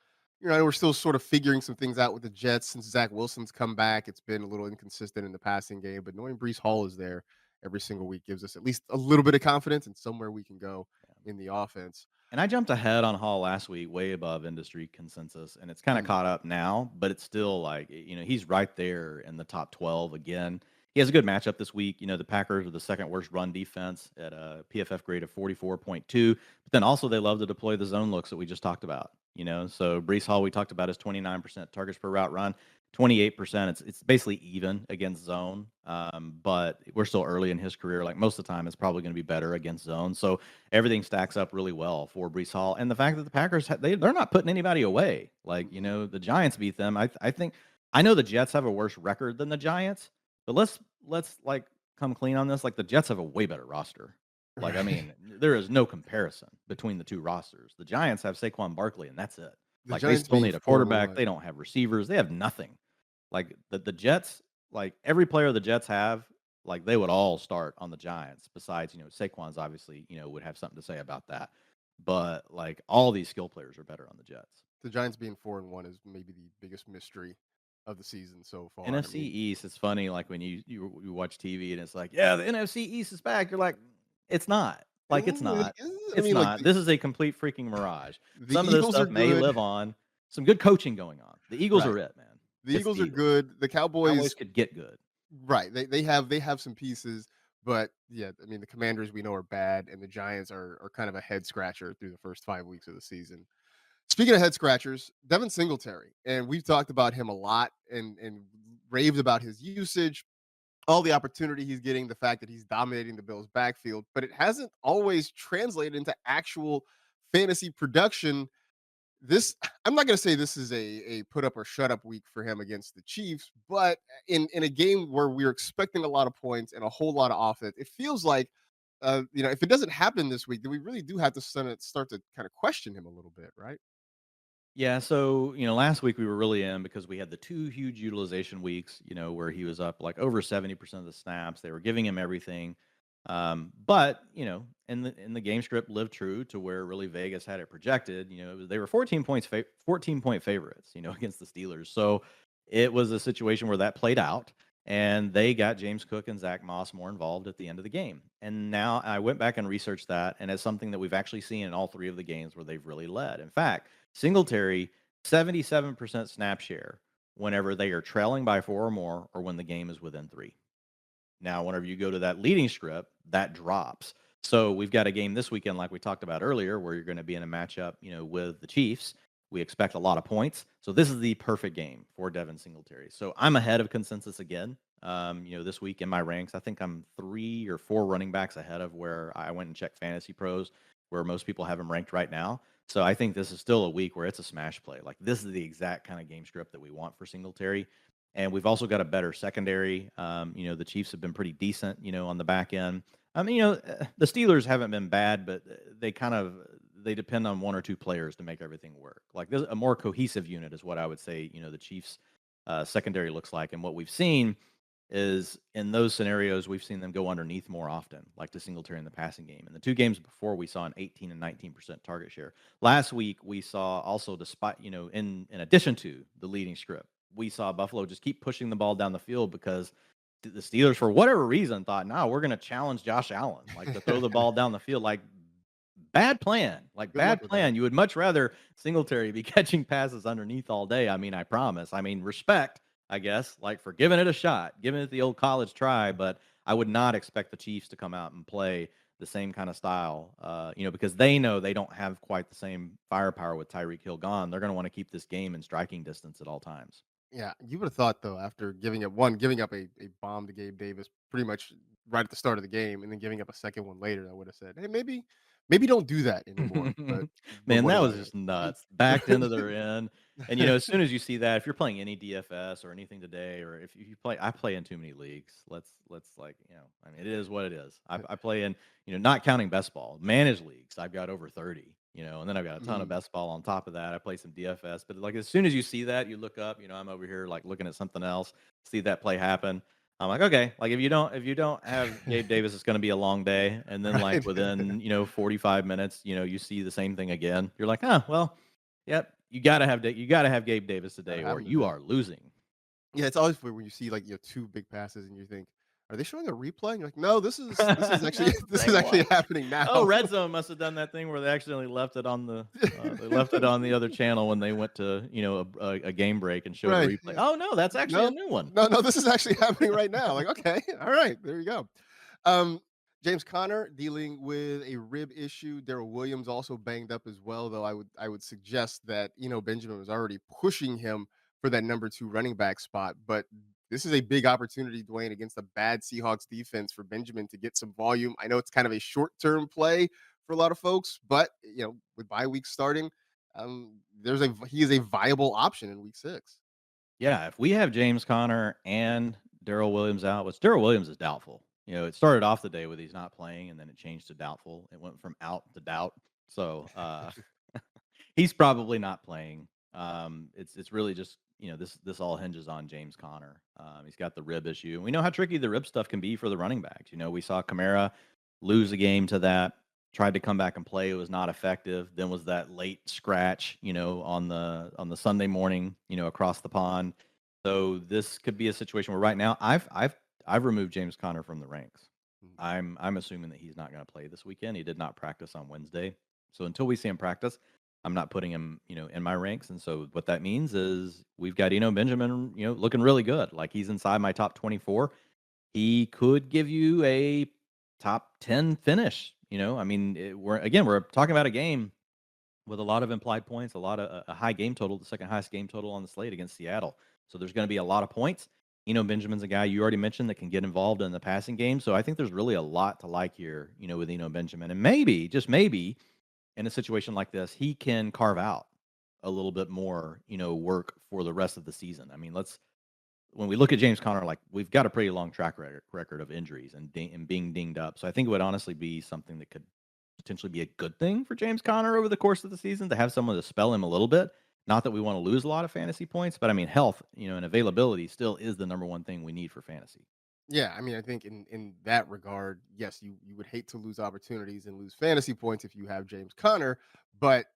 we're still sort of figuring some things out with the Jets since Zach Wilson's come back. It's been a little inconsistent in the passing game, but knowing Brees Hall is there every single week gives us at least a little bit of confidence and somewhere we can go in the offense. And I jumped ahead on Hall last week, way above industry consensus, and it's kind of Mm. caught up now, but it's still like, he's right there in the top 12 again. He has a good matchup this week. The Packers are the second worst run defense at a PFF grade of 44.2, but then also they love to deploy the zone looks that we just talked about. So Brees Hall, we talked about his 29% targets per route run. 28%. It's basically even against zone, but we're still early in his career. Like most of the time, it's probably going to be better against zone. So everything stacks up really well for Brees Hall, and the fact that the Packers they're not putting anybody away. Like the Giants beat them. I think I know the Jets have a worse record than the Giants, but let's like come clean on this. Like the Jets have a way better roster. Like I Right. mean, there is no comparison between the two rosters. The Giants have Saquon Barkley, and that's it. The Like they Giants still being need a 4-1. quarterback. They don't have receivers. They have nothing. Like the Jets, like every player the Jets have, like they would all start on the Giants. Besides, Saquon's obviously, would have something to say about that. But like all these skill players are better on the Jets. The Giants being 4-1 is maybe the biggest mystery of the season so far. I NFC mean, East, it's funny, like when you watch TV and it's like, yeah, the NFC East is back. You're like, it's not. Like it's not. I It's mean, like not. This is a complete freaking mirage. the Some of this Eagles are stuff may good, live on. Some good coaching going on. The Eagles right? are it, man. The It's Eagles the are Eagles. good. The Cowboys Cowboys, could get good. right? They have some pieces, but yeah, I mean, the Commanders we know are bad, and the Giants are kind of a head scratcher through the first 5 weeks of the season. Speaking of head scratchers, Devin Singletary, and we've talked about him a lot and raved about his usage, all the opportunity he's getting, the fact that he's dominating the Bills' backfield, but it hasn't always translated into actual fantasy production. This I'm not going to say this is a put up or shut up week for him against the Chiefs, but in a game where we're expecting a lot of points and a whole lot of offense, it feels like if it doesn't happen this week, then we really do have to start to kind of question him a little bit, right? Yeah, so, last week we were really in because we had the 2 huge utilization weeks, where he was up like over 70% of the snaps. They were giving him everything. But in the game script lived true to where really Vegas had it projected. They were 14-point favorites, against the Steelers. So it was a situation where that played out, and they got James Cook and Zach Moss more involved at the end of the game. And now I went back and researched that, and it's something that we've actually seen in all three of the games where they've really led. In fact, Singletary 77% snap share whenever they are trailing by 4 or more, or when the game is within 3. Now, whenever you go to that leading script, that drops. So we've got a game this weekend, like we talked about earlier, where you're going to be in a matchup, with the Chiefs. We expect a lot of points. So this is the perfect game for Devin Singletary. So I'm ahead of consensus again. This week in my ranks, I think I'm 3 or 4 running backs ahead of where I went and checked Fantasy Pros, where most people have him ranked right now. So I think this is still a week where it's a smash play. Like this is the exact kind of game script that we want for Singletary. And we've also got a better secondary. The Chiefs have been pretty decent, on the back end. The Steelers haven't been bad, but they depend on 1 or 2 players to make everything work. Like this, a more cohesive unit is what I would say. The Chiefs secondary looks like, and what we've seen is in those scenarios we've seen them go underneath more often, like to Singletary in the passing game. In the 2 games before, we saw an 18 and 19% target share. Last week we saw also, despite in addition to the leading script, we saw Buffalo just keep pushing the ball down the field because the Steelers, for whatever reason, thought, no, we're going to challenge Josh Allen, like to throw the ball down the field. Like, bad plan. Like, Good luck bad with that. plan. You would much rather Singletary be catching passes underneath all day. I mean, I promise. I mean, respect, I guess, like for giving it a shot, giving it the old college try. But I would not expect the Chiefs to come out and play the same kind of style, because they know they don't have quite the same firepower with Tyreek Hill gone. They're going to want to keep this game in striking distance at all times. Yeah, you would have thought though, after giving up a bomb to Gabe Davis pretty much right at the start of the game, and then giving up a second one later, I would have said, hey, maybe don't do that anymore. But Man, what that about was it? just nuts. Backed into their end. And as soon as you see that, if you're playing any DFS or anything today, or if you play, I play in too many leagues. Let's like, I mean, it is what it is. I play in, not counting best ball, managed leagues. I've got over 30, and then I've got a ton of Mhm. best ball on top of that. I play some DFS, but like as soon as you see that, you look up, I'm over here like looking at something else, see that play happen. I'm like, okay, like if you don't have Gabe Davis, it's going to be a long day. And then like Right. within 45 minutes, you see the same thing again. You're like, huh, well, yep, you got to have Gabe Davis Gotta today, have or him you today. are losing. Yeah, it's always weird when you see like 2 big passes and you think, are they showing a replay? And you're like, no, this is actually That's the this is same actually one. happening now. Oh, Red Zone must have done that thing where they accidentally left it on the other channel when they went to a game break and showed a Right. replay. Yeah. Oh no, that's actually a No, new one. no, this is actually happening right now. Like, okay, all right, there you go. Um, James Conner dealing with a rib issue. Daryl Williams also banged up as well, though I would suggest that Benjamin was already pushing him for that number 2 running back spot. But this is a big opportunity, Dwayne, against a bad Seahawks defense for Benjamin to get some volume. I know it's kind of a short-term play for a lot of folks, but with bye week starting, he is a viable option in week 6. Yeah, if we have James Conner and Daryl Williams out, which Daryl Williams is doubtful. It started off the day with he's not playing, and then it changed to doubtful. It went from out to doubt. So he's probably not playing. It's really just this all hinges on James Conner. He's got the rib issue. We know how tricky the rib stuff can be for the running backs. We saw Kamara lose a game to that. Tried to come back and play. It was not effective. Then was that late scratch, on the Sunday morning, across the pond. So this could be a situation where right now I've removed James Conner from the ranks. Mhm. I'm assuming that he's not going to play this weekend. He did not practice on Wednesday. So until we see him practice, I'm not putting him, in my ranks. And so what that means is we've got Eno Benjamin, looking really good. Like he's inside my top 24. He could give you a top 10 finish. I mean, we're talking about a game with a lot of implied points, a lot of a high game total, the second highest game total on the slate against Seattle. So there's going to be a lot of points. Benjamin's a guy you already mentioned that can get involved in the passing game. So I think there's really a lot to like here, with Eno Benjamin. And maybe, just maybe, in a situation like this, he can carve out a little bit more, work for the rest of the season. I mean, when we look at James Conner, like we've got a pretty long track record of injuries and being dinged up. So I think it would honestly be something that could potentially be a good thing for James Conner over the course of the season to have someone to spell him a little bit. Not that we want to lose a lot of fantasy points, but I mean, health, and availability still is the number one thing we need for fantasy. Yeah, I mean, I think in that regard, yes, you would hate to lose opportunities and lose fantasy points if you have James Conner, but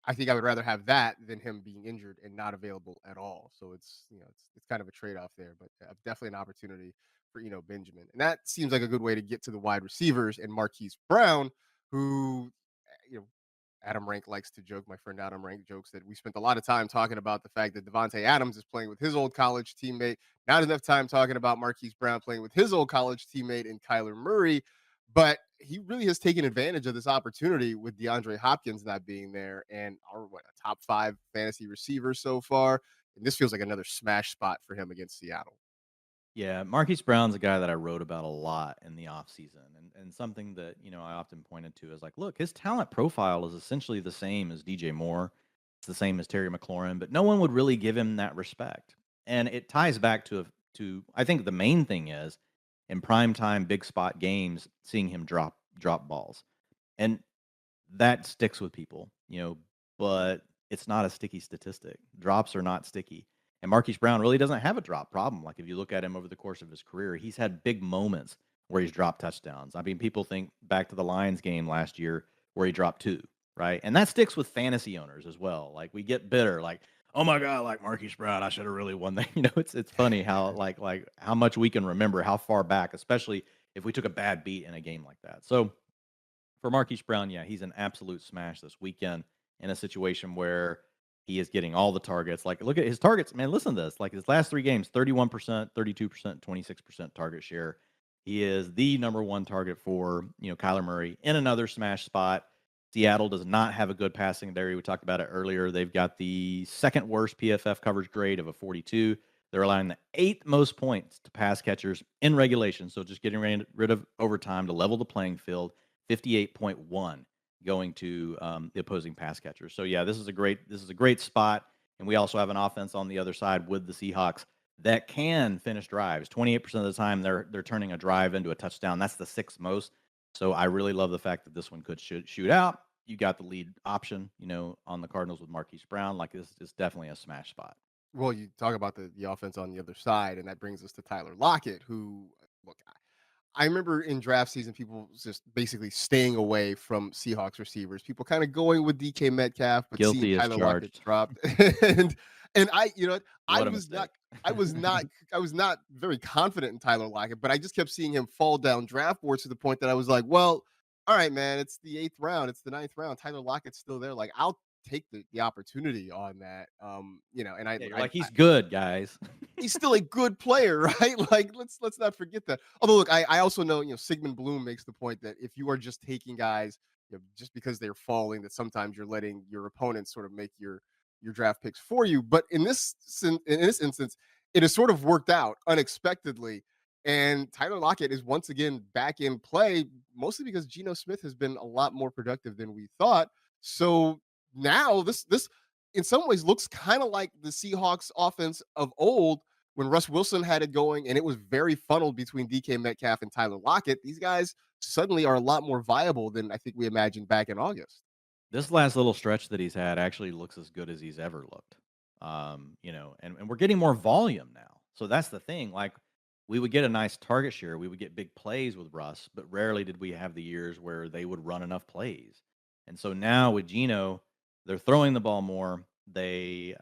I think I would rather have that than him being injured and not available at all. So it's kind of a trade off there, but definitely an opportunity for Eno Benjamin, and that seems like a good way to get to the wide receivers and Marquise Brown, who Adam Rank likes to joke. My friend Adam Rank jokes that we spent a lot of time talking about the fact that Devontae Adams is playing with his old college teammate. Not enough time talking about Marquise Brown playing with his old college teammate in Kyler Murray. But he really has taken advantage of this opportunity with DeAndre Hopkins not being there and our a top 5 fantasy receiver so far. And this feels like another smash spot for him against Seattle. Yeah, Marquise Brown's a guy that I wrote about a lot in the offseason. And something that, I often pointed to is like, look, his talent profile is essentially the same as DJ Moore. It's the same as Terry McLaurin, but no one would really give him that respect. And it ties back to I think the main thing is in prime time big spot games, seeing him drop balls. And that sticks with people, but it's not a sticky statistic. Drops are not sticky. And Marquise Brown really doesn't have a drop problem. Like if you look at him over the course of his career, he's had big moments where he's dropped touchdowns. I mean, people think back to the Lions game last year where he dropped two, right? And that sticks with fantasy owners as well. Like we get bitter, like, oh my God, like Marquise Brown, I should have really won that. It's funny how like how much we can remember how far back, especially if we took a bad beat in a game like that. So for Marquise Brown, yeah, he's an absolute smash this weekend in a situation where he is getting all the targets. Like, look at his targets, man. Listen to this. Like his last 3 games, 31%, 32%, 26% target share. He is the number one target for, Kyler Murray in another smash spot. Seattle does not have a good passing area. We talked about it earlier. They've got the second worst PFF coverage grade of a 42. They're allowing the 8th most points to pass catchers in regulation. So just getting rid of overtime to level the playing field. 58.1 going to the opposing pass catcher. So yeah, this is a great spot, and we also have an offense on the other side with the Seahawks that can finish drives. 28% of the time they're turning a drive into a touchdown. That's the 6th most. So I really love the fact that this one could shoot out. You got the lead option, on the Cardinals with Marquise Brown. Like this is definitely a smash spot. Well, you talk about the offense on the other side, and that brings us to Tyler Lockett, who look, I remember in draft season, people just basically staying away from Seahawks receivers. People kind of going with DK Metcalf, but seeing Guilty as Tyler Lockett charged. dropped, and and I What a was mistake. not, I was not very confident in Tyler Lockett, but I just kept seeing him fall down draft boards to the point that I was like, well, all right, man, it's the 8th round, it's the 9th round. Tyler Lockett's still there. Like I'll take the opportunity on that. And Yeah, you're like, he's good, guys. he's still a good player, right? Like let's not forget that. Although look, I also know Sigmund Bloom makes the point that if you are just taking guys just because they're falling, that sometimes you're letting your opponents sort of make your draft picks for you. But in this instance, it has sort of worked out unexpectedly. And Tyler Lockett is once again back in play, mostly because Geno Smith has been a lot more productive than we thought. So now this in some ways looks kind of like the Seahawks offense of old when Russ Wilson had it going and it was very funneled between DK Metcalf and Tyler Lockett. These guys suddenly are a lot more viable than I think we imagined back in August. This last little stretch that he's had actually looks as good as he's ever looked. And we're getting more volume now. So that's the thing. Like we would get a nice target share, we would get big plays with Russ, but rarely did we have the years where they would run enough plays. And so now with Gino, they're throwing the ball more. They're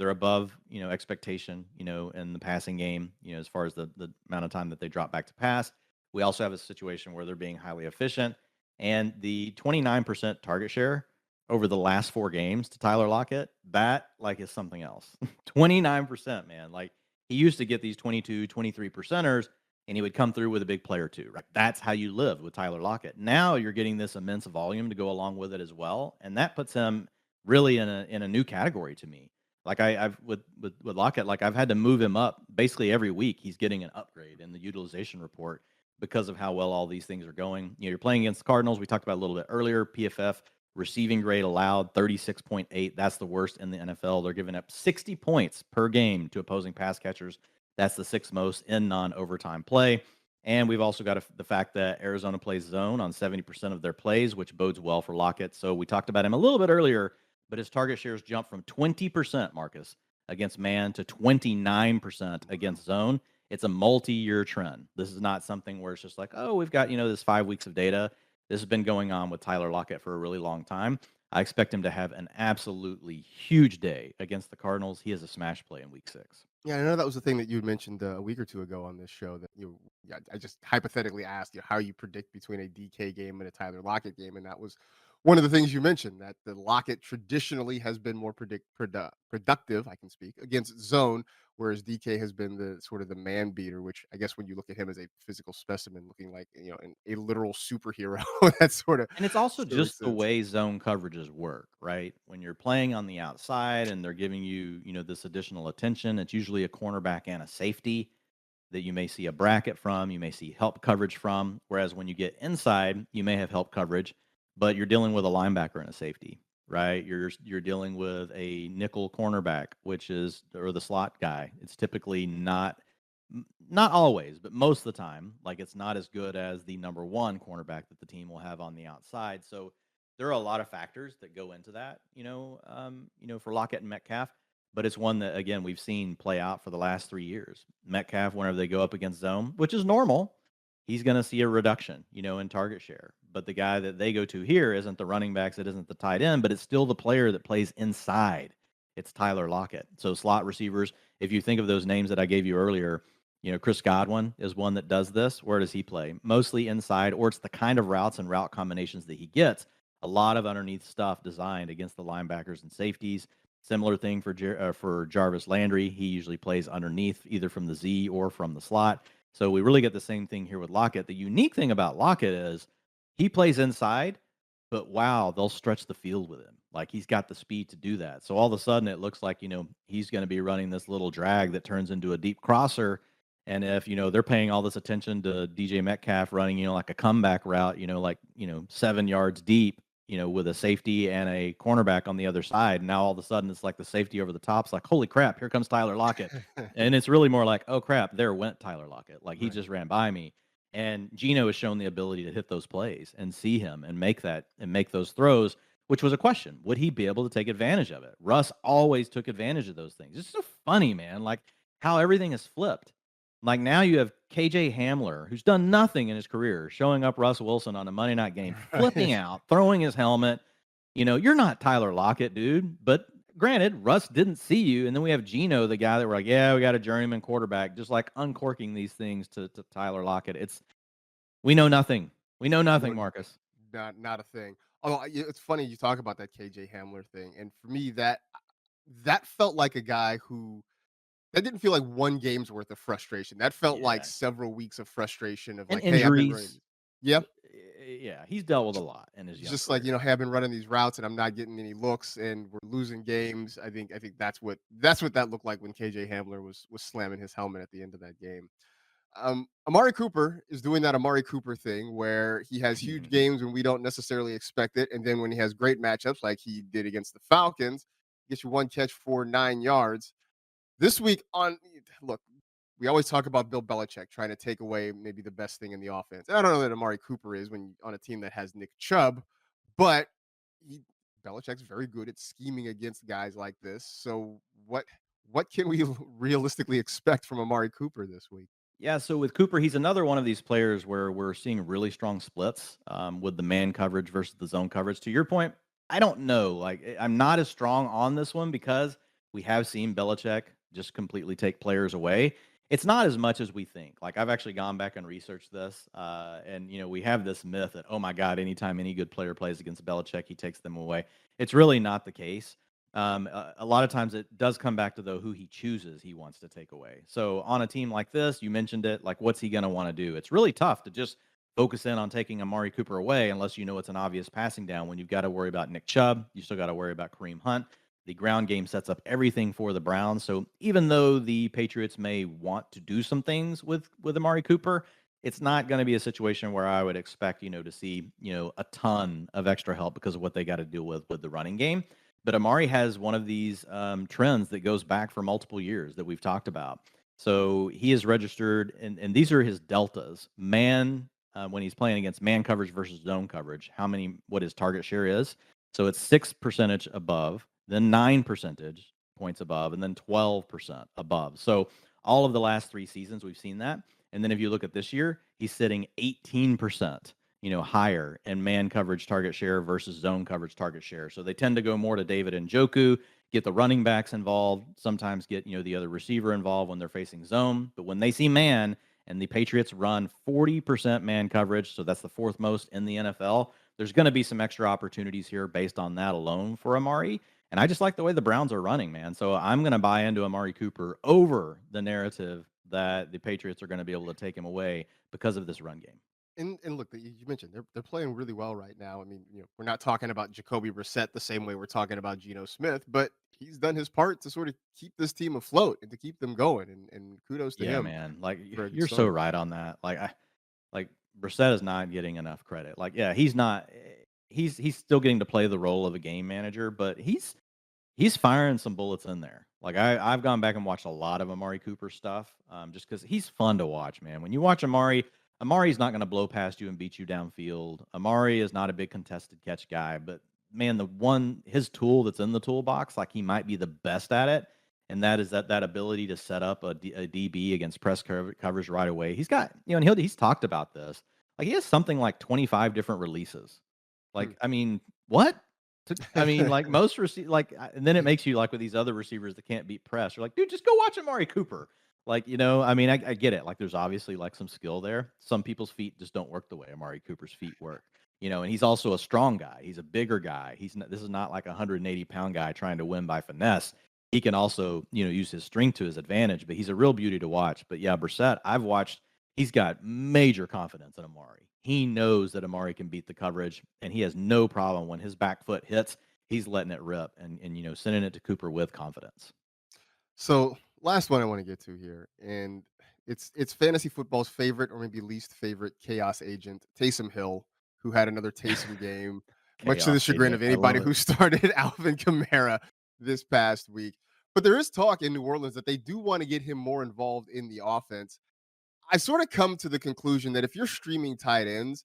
above, expectation, in the passing game, as far as the amount of time that they drop back to pass. We also have a situation where they're being highly efficient. And the 29% target share over the last 4 games to Tyler Lockett, that like is something else. 29%, man. Like he used to get these 22, 23 percenters and he would come through with a big player too, right? That's how you lived with Tyler Lockett. Now you're getting this immense volume to go along with it as well. And that puts him really in a new category to me. Like I've with Lockett, like I've had to move him up basically every week. He's getting an upgrade in the utilization report because of how well all these things are going. You're playing against the Cardinals. We talked about a little bit earlier. PFF receiving grade allowed 36.8. That's the worst in the NFL. They're giving up 60 points per game to opposing pass catchers. That's the 6th most in non-overtime play. And we've also got the fact that Arizona plays zone on 70% of their plays, which bodes well for Lockett. So we talked about him a little bit earlier, but his target shares jumped from 20%, Marcus, against man to 29% against zone. It's a multi-year trend. This is not something where it's just like, oh, we've got, this 5 weeks of data. This has been going on with Tyler Lockett for a really long time. I expect him to have an absolutely huge day against the Cardinals. He has a smash play in week 6. Yeah, I know that was the thing that you had mentioned a week or two ago on this show that yeah, I just hypothetically asked you how you predict between a DK game and a Tyler Lockett game, and that was one of the things you mentioned that the Lockett traditionally has been more productive. I can speak against zone, whereas DK has been the sort of the man beater. Which I guess when you look at him as a physical specimen, looking like a literal superhero, that And it's also sort of makes just the sense. way zone coverages work, right? When you're playing on the outside and they're giving you, this additional attention, it's usually a cornerback and a safety that you may see a bracket from, you may see help coverage from. Whereas when you get inside, you may have help coverage, but you're dealing with a linebacker and a safety, right? You're dealing with a nickel cornerback, which is or the slot guy. It's typically not always, but most of the time, like it's not as good as the number one cornerback that the team will have on the outside. So there are a lot of factors that go into that, for Lockett and Metcalf. But it's one that again we've seen play out for the last 3 years. Metcalf, whenever they go up against zone, which is normal, he's going to see a reduction, in target share. But the guy that they go to here isn't the running backs, it isn't the tight end, but it's still the player that plays inside. It's Tyler Lockett. So slot receivers, if you think of those names that I gave you earlier, Chris Godwin is one that does this. Where does he play? Mostly inside, or it's the kind of routes and route combinations that he gets. A lot of underneath stuff designed against the linebackers and safeties. Similar thing for Jarvis Landry. He usually plays underneath, either from the Z or from the slot. So we really get the same thing here with Lockett. The unique thing about Lockett is he plays inside, but wow, they'll stretch the field with him. Like he's got the speed to do that. So all of a sudden it looks like, he's going to be running this little drag that turns into a deep crosser. And if, they're paying all this attention to DJ Metcalf running, like a comeback route, 7 yards deep, with a safety and a cornerback on the other side. Now all of a sudden it's like the safety over the top's like, holy crap, here comes Tyler Lockett. And it's really more like, oh crap, there went Tyler Lockett. Like he Right. just ran by me. And Geno has shown the ability to hit those plays and see him and make those throws, which was a question. Would he be able to take advantage of it? Russ always took advantage of those things. It's so funny, man, like how everything is flipped. Like now you have KJ Hamler, who's done nothing in his career, showing up Russ Wilson on a Monday night game, flipping Right. out, throwing his helmet. You're not Tyler Lockett, dude. But granted, Russ didn't see you. And then we have Geno, the guy that we're like, yeah, we got a journeyman quarterback, just like uncorking these things to Tyler Lockett. We know nothing. We know No, nothing, nothing. Marcus. Not a thing. Although it's funny you talk about that KJ Hamler thing, and for me that felt like a guy who that didn't feel like one game's worth of frustration. That felt like Yeah. several weeks of frustration of And like, hey, I've been running. injuries. Yeah, Yeah, he's dealt with a lot in his young just like career. hey, I've been running these routes and I'm not getting any looks, and we're losing games. I think that's what that looked like when KJ Hamler was slamming his helmet at the end of that game. Amari Cooper is doing that Amari Cooper thing where he has huge games when we don't necessarily expect it, and then when he has great matchups like he did against the Falcons, gets you one catch for 9 yards. This week on look, we always talk about Bill Belichick trying to take away maybe the best thing in the offense. And I don't know that Amari Cooper is when on a team that has Nick Chubb, but he, Belichick's very good at scheming against guys like this. So what can we realistically expect from Amari Cooper this week? Yeah, so with Cooper, he's another one of these players where we're seeing really strong splits with the man coverage versus the zone coverage. To your point, I don't know. Like, I'm not as strong on this one because we have seen Belichick just completely take players away. It's not as much as we think. Like, I've actually gone back and researched this, and we have this myth that oh my god, anytime any good player plays against Belichick, he takes them away. It's really not the case. A lot of times it does come back to though who he chooses he wants to take away. So on a team like this, you mentioned it, like what's he going to want to do? It's really tough to just focus in on taking Amari Cooper away unless you know it's an obvious passing down. When you've got to worry about Nick Chubb, you still got to worry about Kareem Hunt. The ground game sets up everything for the Browns. So even though the Patriots may want to do some things with Amari Cooper, it's not going to be a situation where I would expect to see a ton of extra help because of what they got to deal with the running game. But Amari has one of these trends that goes back for multiple years that we've talked about. So he is registered, and these are his deltas. Man, when he's playing against man coverage versus zone coverage, what his target share is. So it's 6% above, then 9 percentage points above, and then 12% above. So All of the last 3 seasons, we've seen that. And then if you look at this year, he's sitting 18%, higher in man coverage target share versus zone coverage target share. So they tend to go more to David Njoku, get the running backs involved, sometimes get, the other receiver involved when they're facing zone. But when they see man, and the Patriots run 40% man coverage, so that's the fourth most in the NFL, there's going to be some extra opportunities here based on that alone for Amari. And I just like the way the Browns are running, man. So I'm going to buy into Amari Cooper over the narrative that the Patriots are going to be able to take him away because of this run game. And look, you mentioned they're playing really well right now. I mean, we're not talking about Jacoby Brissett the same way we're talking about Geno Smith, but he's done his part to sort of keep this team afloat and to keep them going. And kudos to Yeah, him man. Like for a good you're so start. right on that. Like Brissett is not getting enough credit. Like, yeah, he's not. He's still getting to play the role of a game manager, but he's firing some bullets in there. Like I've gone back and watched a lot of Amari Cooper stuff, just because he's fun to watch, man. When you watch Amari's not going to blow past you and beat you downfield. Amari is not a big contested catch guy, but man, his tool that's in the toolbox, like he might be the best at it, and that is that ability to set up a DB against press coverage right away. He's got, and he's talked about this. Like he has something like 25 different releases. Hmm. Like, I mean, what? I mean, like most and then it makes you like with these other receivers that can't beat press. You're like, dude, just go watch Amari Cooper. Like, I mean, I get it. Like, there's obviously like some skill there. Some people's feet just don't work the way Amari Cooper's feet work. And he's also a strong guy. He's a bigger guy. This is not like a 180-pound guy trying to win by finesse. He can also, use his strength to his advantage, but he's a real beauty to watch. But yeah, Brissett, I've watched. He's got major confidence in Amari. He knows that Amari can beat the coverage, and he has no problem when his back foot hits. He's letting it rip and sending it to Cooper with confidence. So last one I want to get to here, and it's fantasy football's favorite or maybe least favorite chaos agent, Taysom Hill, who had another Taysom game, much to the Chaos chagrin agent. of I love anybody it. who started Alvin Kamara this past week. But there is talk in New Orleans that they do want to get him more involved in the offense. I sort of come to the conclusion that if you're streaming tight ends,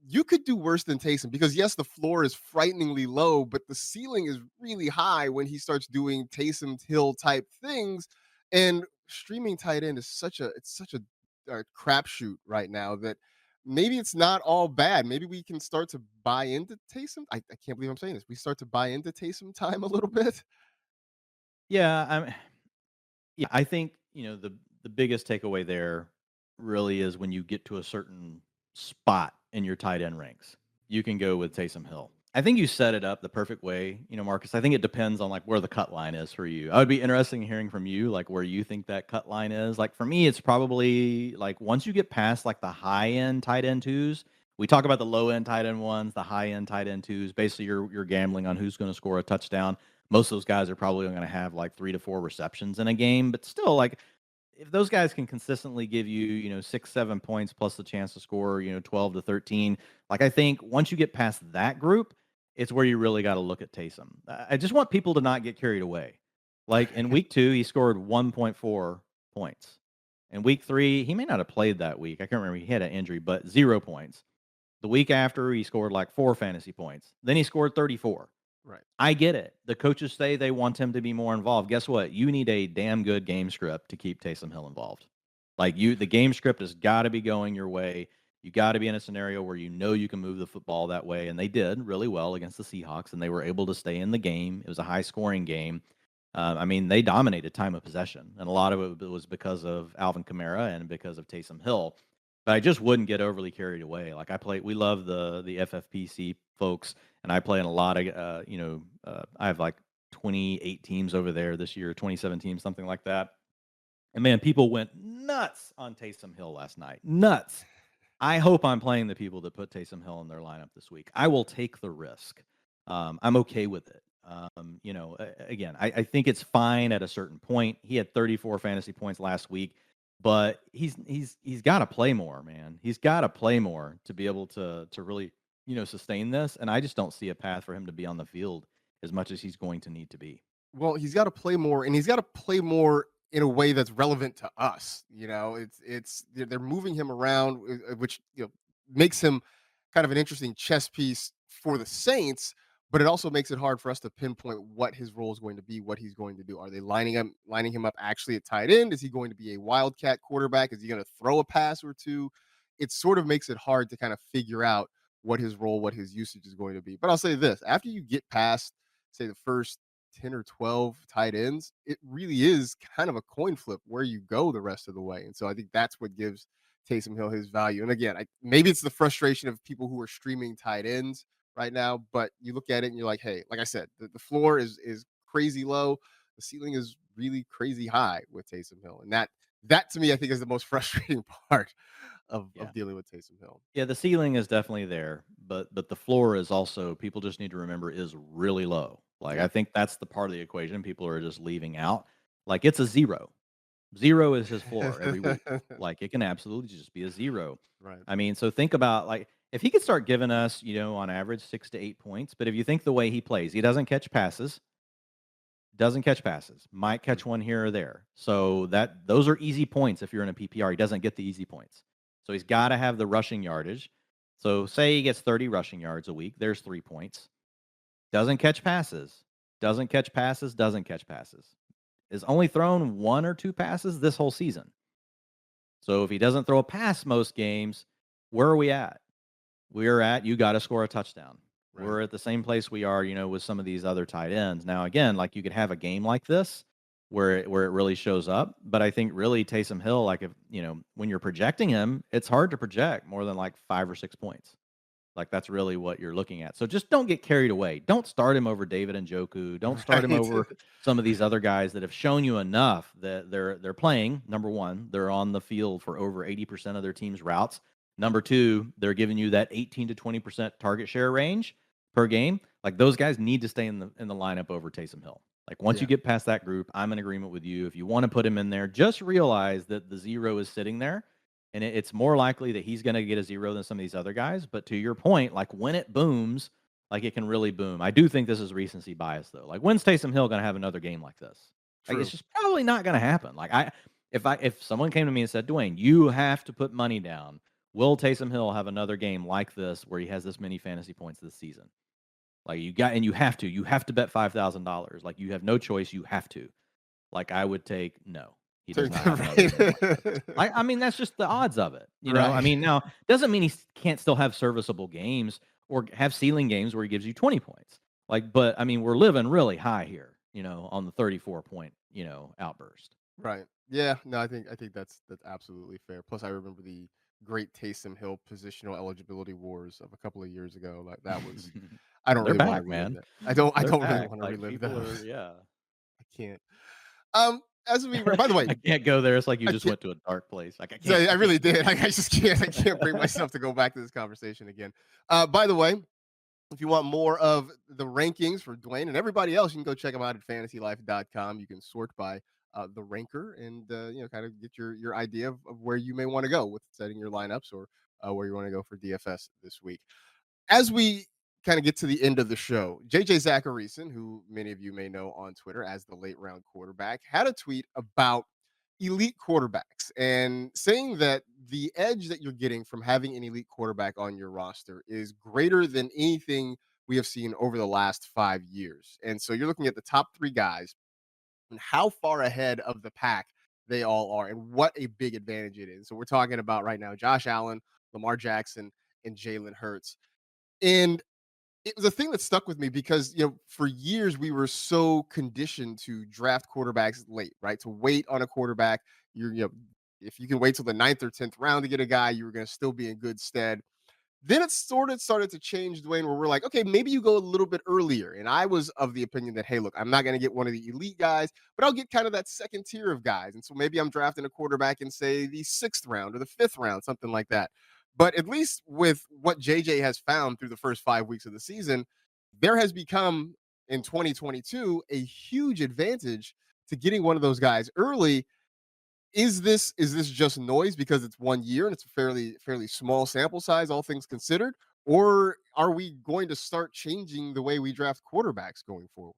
you could do worse than Taysom because yes, the floor is frighteningly low, but the ceiling is really high when he starts doing Taysom Hill type things. And streaming tight end is such a crapshoot right now that maybe it's not all bad. Maybe we can start to buy into Taysom. I can't believe I'm saying this. We start to buy into Taysom time a little bit. Yeah, yeah, I think, the biggest takeaway there really is when you get to a certain spot in your tight end ranks, you can go with Taysom Hill. I think you set it up the perfect way, Marcus. I think it depends on like where the cut line is for you. I would be interested in hearing from you, like where you think that cut line is. Like for me, it's probably like once you get past like the high end tight end twos. We talk about the low end tight end ones, the high end tight end twos. Basically, you're gambling on who's going to score a touchdown. Most of those guys are probably going to have like 3 to 4 receptions in a game, but still, like if those guys can consistently give you, 6, 7 points plus the chance to score, 12 to 13, like I think once you get past that group, it's where you really got to look at Taysom. I just want people to not get carried away. Like in week 2, he scored 1.4 points. In week 3, he may not have played that week. I can't remember. He had an injury, but 0 points. The week after, he scored like 4 fantasy points. Then he scored 34. Right. I get it. The coaches say they want him to be more involved. Guess what? You need a damn good game script to keep Taysom Hill involved. The game script has got to be going your way. You got to be in a scenario where you can move the football that way, and they did really well against the Seahawks, and they were able to stay in the game. It was a high-scoring game. I mean, they dominated time of possession, and a lot of it was because of Alvin Kamara and because of Taysom Hill. But I just wouldn't get overly carried away. Like we love the FFPC folks, and I play in a lot of I have like 28 teams over there this year, 27 teams, something like that. And man, people went nuts on Taysom Hill last night. Nuts. I hope I'm playing the people that put Taysom Hill in their lineup this week. I will take the risk. I'm okay with it. Again, I think it's fine at a certain point. He had 34 fantasy points last week, but he's got to play more, man. He's got to play more to be able to really sustain this. And I just don't see a path for him to be on the field as much as he's going to need to be. Well, he's got to play more, and he's got to play more in a way that's relevant to us. It's they're moving him around, which makes him kind of an interesting chess piece for the Saints. but it also makes it hard for us to pinpoint what his role is going to be, what he's going to do. Are they lining him up actually at tight end? Is he going to be a wildcat quarterback? Is he going to throw a pass or two? It sort of makes it hard to kind of figure out what his role, what his usage is going to be. But I'll say this: after you get past, say, the first 10 or 12 tight ends, it really is kind of a coin flip where you go the rest of the way. And so I think that's what gives Taysom Hill his value. And again, maybe it's the frustration of people who are streaming tight ends right now, but you look at it and you're like, hey, like I said, the floor is crazy low. The ceiling is really crazy high with Taysom Hill. And that to me, I think is the most frustrating part Yeah. of dealing with Taysom Hill. Yeah, the ceiling is definitely there, but the floor is also people just need to remember is really low. Like I Yep. think that's the part of the equation people are just leaving out. Like it's a zero. Zero is his floor every week. Like it can absolutely just be a zero. Right. I mean, so think about like if he could start giving us, on average 6 to 8 points, but if you think the way he plays, he doesn't catch passes, might Mm. catch one here or there. So those are easy points if you're in a PPR. He doesn't get the easy points. So he's got to have the rushing yardage. So say he gets 30 rushing yards a week, there's 3 points. Doesn't catch passes. Doesn't catch passes, doesn't catch passes. Is only thrown 1 or 2 passes this whole season. So if he doesn't throw a pass most games, where are we at? We're at you got to score a touchdown. Right. We're at the same place we are, with some of these other tight ends. Now, again, like you could have a game like this where it really shows up, but I think really Taysom Hill, like if when you're projecting him, it's hard to project more than like 5 or 6 points. Like that's really what you're looking at. So just don't get carried away. Don't start him over David and Njoku. Don't start him Right. over some of these other guys that have shown you enough that they're playing. Number one, they're on the field for over 80% of their team's routes. Number two, they're giving you that 18 to 20% target share range per game. Like those guys need to stay in the lineup over Taysom Hill. Like once you Yeah. get past that group, I'm in agreement with you. If you want to put him in there, just realize that the zero is sitting there and it's more likely that he's going to get a zero than some of these other guys. But to your point, like when it booms, like it can really boom. I do think this is recency bias though. Like when's Taysom Hill going to have another game like this? Like it's True. just probably not going to happen. Like if someone came to me and said, Dwayne, you have to put money down. Will Taysom Hill have another game like this where he has this many fantasy points this season? Like you have to bet $5,000. Like you have no choice. You have to. Like I would take no. He does not have another game like this. Right. I mean, that's just the odds of it. I Right. mean, now doesn't mean he can't still have serviceable games or have ceiling games where he gives you 20 points. Like, but I mean, we're living really high here, on the 34 point, outburst. Right. Yeah. No, I think that's absolutely fair. Plus, I remember the great Taysom Hill positional eligibility wars of a couple of years ago. Like that was, I don't They're really want to back, relive man. that. I don't. I They're don't really back. want to Like relive people are, those. yeah. I can't. As we by the way, I can't go there. It's like you I just can't. went to a dark place. Like I So can't. I I can't really do did. it. I just can't. I can't bring myself to go back to this conversation again. By the way, if you want more of the rankings for Dwayne and everybody else, you can go check them out at fantasylife.com. You can sort by the ranker and kind of get your idea of where you may want to go with setting your lineups or where you want to go for DFS this week. As we kind of get to the end of the show, JJ Zachariason, who many of you may know on Twitter as the late round quarterback, had a tweet about elite quarterbacks and saying that the edge that you're getting from having an elite quarterback on your roster is greater than anything we have seen over the last 5 years. And so you're looking at the top three guys and how far ahead of the pack they all are and what a big advantage it is. So we're talking about right now Josh Allen, Lamar Jackson, and Jalen Hurts. And it was a thing that stuck with me because for years we were so conditioned to draft quarterbacks late, right? To wait on a quarterback. If you can wait till the ninth or 10th round to get a guy, you were going to still be in good stead. Then it sort of started to change, Dwayne, where we're like, okay, maybe you go a little bit earlier. And I was of the opinion that, hey, look, I'm not going to get one of the elite guys, but I'll get kind of that second tier of guys. And so maybe I'm drafting a quarterback in, say, the sixth round or the fifth round, something like that. But at least with what JJ has found through the first 5 weeks of the season, there has become in 2022 a huge advantage to getting one of those guys early. Is this just noise because it's 1 year and it's a fairly small sample size, all things considered, or are we going to start changing the way we draft quarterbacks going forward?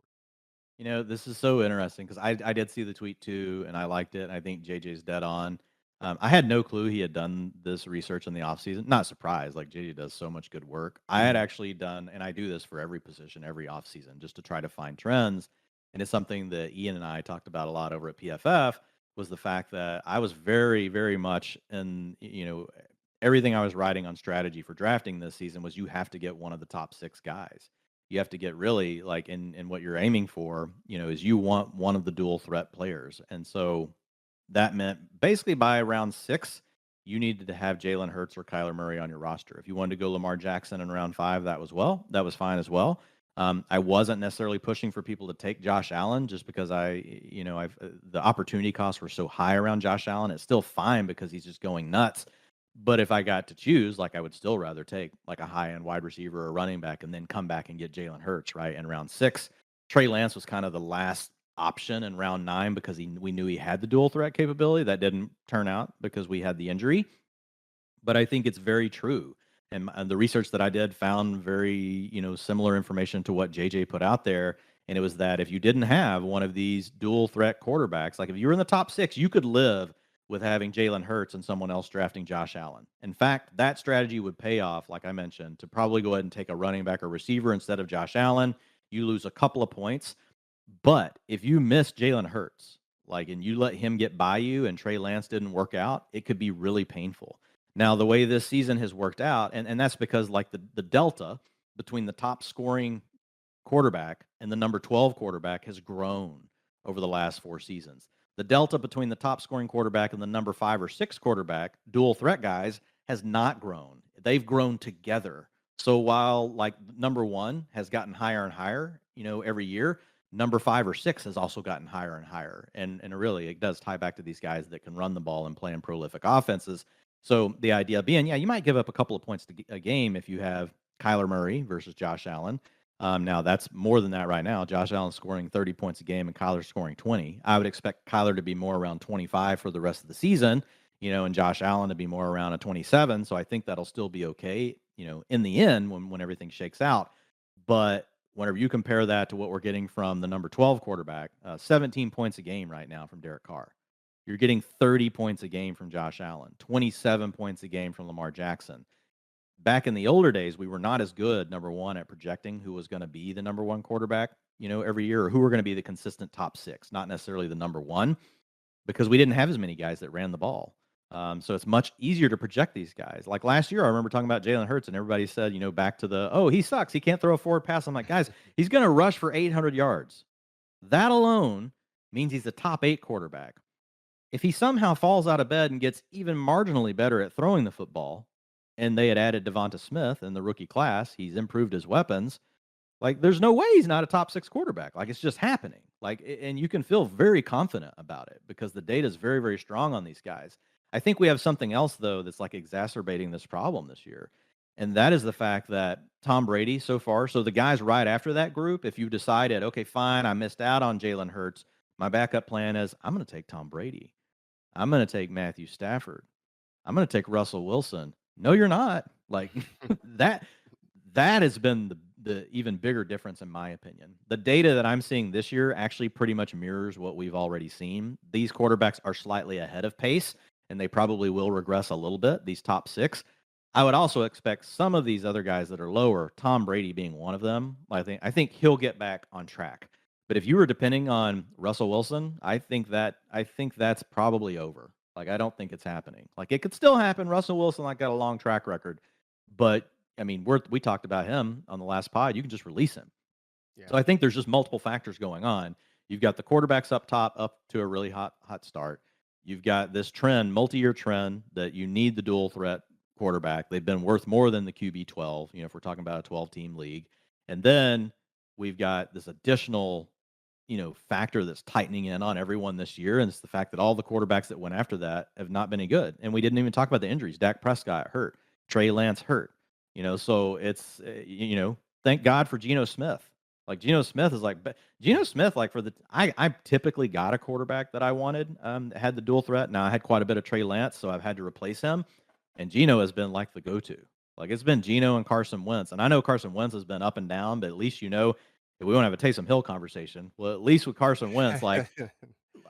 This is so interesting because I did see the tweet too, and I liked it. And I think JJ's dead on. I had no clue he had done this research in the offseason. Not surprised. Like JJ does so much good work. I had Mhm. actually done, and I do this for every position, every offseason, just to try to find trends. And it's something that Ian and I talked about a lot over at PFF was the fact that I was very, very much in, everything I was writing on strategy for drafting this season was you have to get one of the top 6 guys. You have to get really like in what you're aiming for, is you want one of the dual threat players. And so that meant basically by round 6, you needed to have Jalen Hurts or Kyler Murray on your roster. If you wanted to go Lamar Jackson in round 5, that was fine as well. I wasn't necessarily pushing for people to take Josh Allen just because the opportunity costs were so high around Josh Allen. It's still fine because he's just going nuts. But if I got to choose, like I would still rather take like a high end wide receiver or running back and then come back and get Jalen Hurts, right? In round 6, Trey Lance was kind of the last option in round 9 because we knew he had the dual threat capability. That didn't turn out because we had the injury. But I think it's very true. And the research that I did found very, similar information to what JJ put out there. And it was that if you didn't have one of these dual threat quarterbacks, like if you were in the top 6, you could live with having Jalen Hurts and someone else drafting Josh Allen. In fact, that strategy would pay off, like I mentioned, to probably go ahead and take a running back or receiver instead of Josh Allen. You lose a couple of points. But if you miss Jalen Hurts, like, and you let him get by you and Trey Lance didn't work out, it could be really painful. Now, the way this season has worked out, and that's because like the delta between the top scoring quarterback and the number 12 quarterback has grown over the last 4 seasons. The delta between the top scoring quarterback and the number 5 or 6 quarterback, dual threat guys, has not grown. They've grown together. So while like number 1 has gotten higher and higher, every year, number 5 or 6 has also gotten higher and higher. And really, it does tie back to these guys that can run the ball and play in prolific offenses. So the idea being, yeah, you might give up a couple of points to a game if you have Kyler Murray versus Josh Allen. Now that's more than that right now. Josh Allen's scoring 30 points a game and Kyler's scoring 20. I would expect Kyler to be more around 25 for the rest of the season, and Josh Allen to be more around a 27. So I think that'll still be okay, in the end when everything shakes out. But whenever you compare that to what we're getting from the number 12 quarterback, 17 points a game right now from Derek Carr. You're getting 30 points a game from Josh Allen, 27 points a game from Lamar Jackson. Back in the older days, we were not as good, number 1, at projecting who was going to be the number 1 quarterback, every year, or who were going to be the consistent top 6, not necessarily the number 1, because we didn't have as many guys that ran the ball. So it's much easier to project these guys. Like last year, I remember talking about Jalen Hurts, and everybody said, back to oh, he sucks. He can't throw a forward pass. I'm like, guys, he's going to rush for 800 yards. That alone means he's a top 8 quarterback. If he somehow falls out of bed and gets even marginally better at throwing the football, and they had added Devonta Smith in the rookie class, he's improved his weapons. Like, there's no way he's not a top 6 quarterback. Like, it's just happening. Like, and you can feel very confident about it because the data is very, very strong on these guys. I think we have something else though that's like exacerbating this problem this year, and that is the fact that Tom Brady so far. So the guys right after that group, if you've decided, okay, fine, I missed out on Jalen Hurts, my backup plan is I'm going to take Tom Brady. I'm going to take Matthew Stafford. I'm going to take Russell Wilson. No, you're not. Like that. That has been the even bigger difference in my opinion. The data that I'm seeing this year actually pretty much mirrors what we've already seen. These quarterbacks are slightly ahead of pace, and they probably will regress a little bit. These top 6. I would also expect some of these other guys that are lower, Tom Brady being one of them. I think he'll get back on track. But if you were depending on Russell Wilson, I think that's probably over. Like I don't think it's happening. Like it could still happen. Russell Wilson like got a long track record, but I mean we talked about him on the last pod. You can just release him. Yeah. So I think there's just multiple factors going on. You've got the quarterbacks up top, up to a really hot start. You've got this trend, multi-year trend, that you need the dual threat quarterback. They've been worth more than the QB 12, if we're talking about a 12-team league. And then we've got this additional, factor that's tightening in on everyone this year. And it's the fact that all the quarterbacks that went after that have not been any good. And we didn't even talk about the injuries. Dak Prescott hurt. Trey Lance hurt. So it's, thank God for Geno Smith. Like Geno Smith is like, but Geno Smith, like I typically got a quarterback that I wanted, had the dual threat. Now I had quite a bit of Trey Lance, so I've had to replace him. And Geno has been like the go-to. Like it's been Geno and Carson Wentz. And I know Carson Wentz has been up and down, but at least, we won't have a Taysom Hill conversation. Well, at least with Carson Wentz, like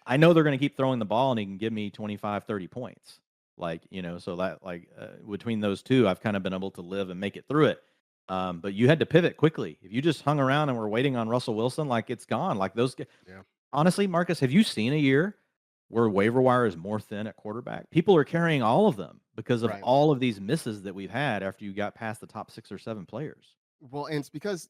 I know they're going to keep throwing the ball and he can give me 25, 30 points. Like, so that between those two, I've kind of been able to live and make it through it. But you had to pivot quickly. If you just hung around and were waiting on Russell Wilson, like it's gone. Like Yeah. honestly, Marcus, have you seen a year where waiver wire is more thin at quarterback? People are carrying all of them because of Right. all of these misses that we've had after you got past the top 6 or 7 players. Well, and it's because,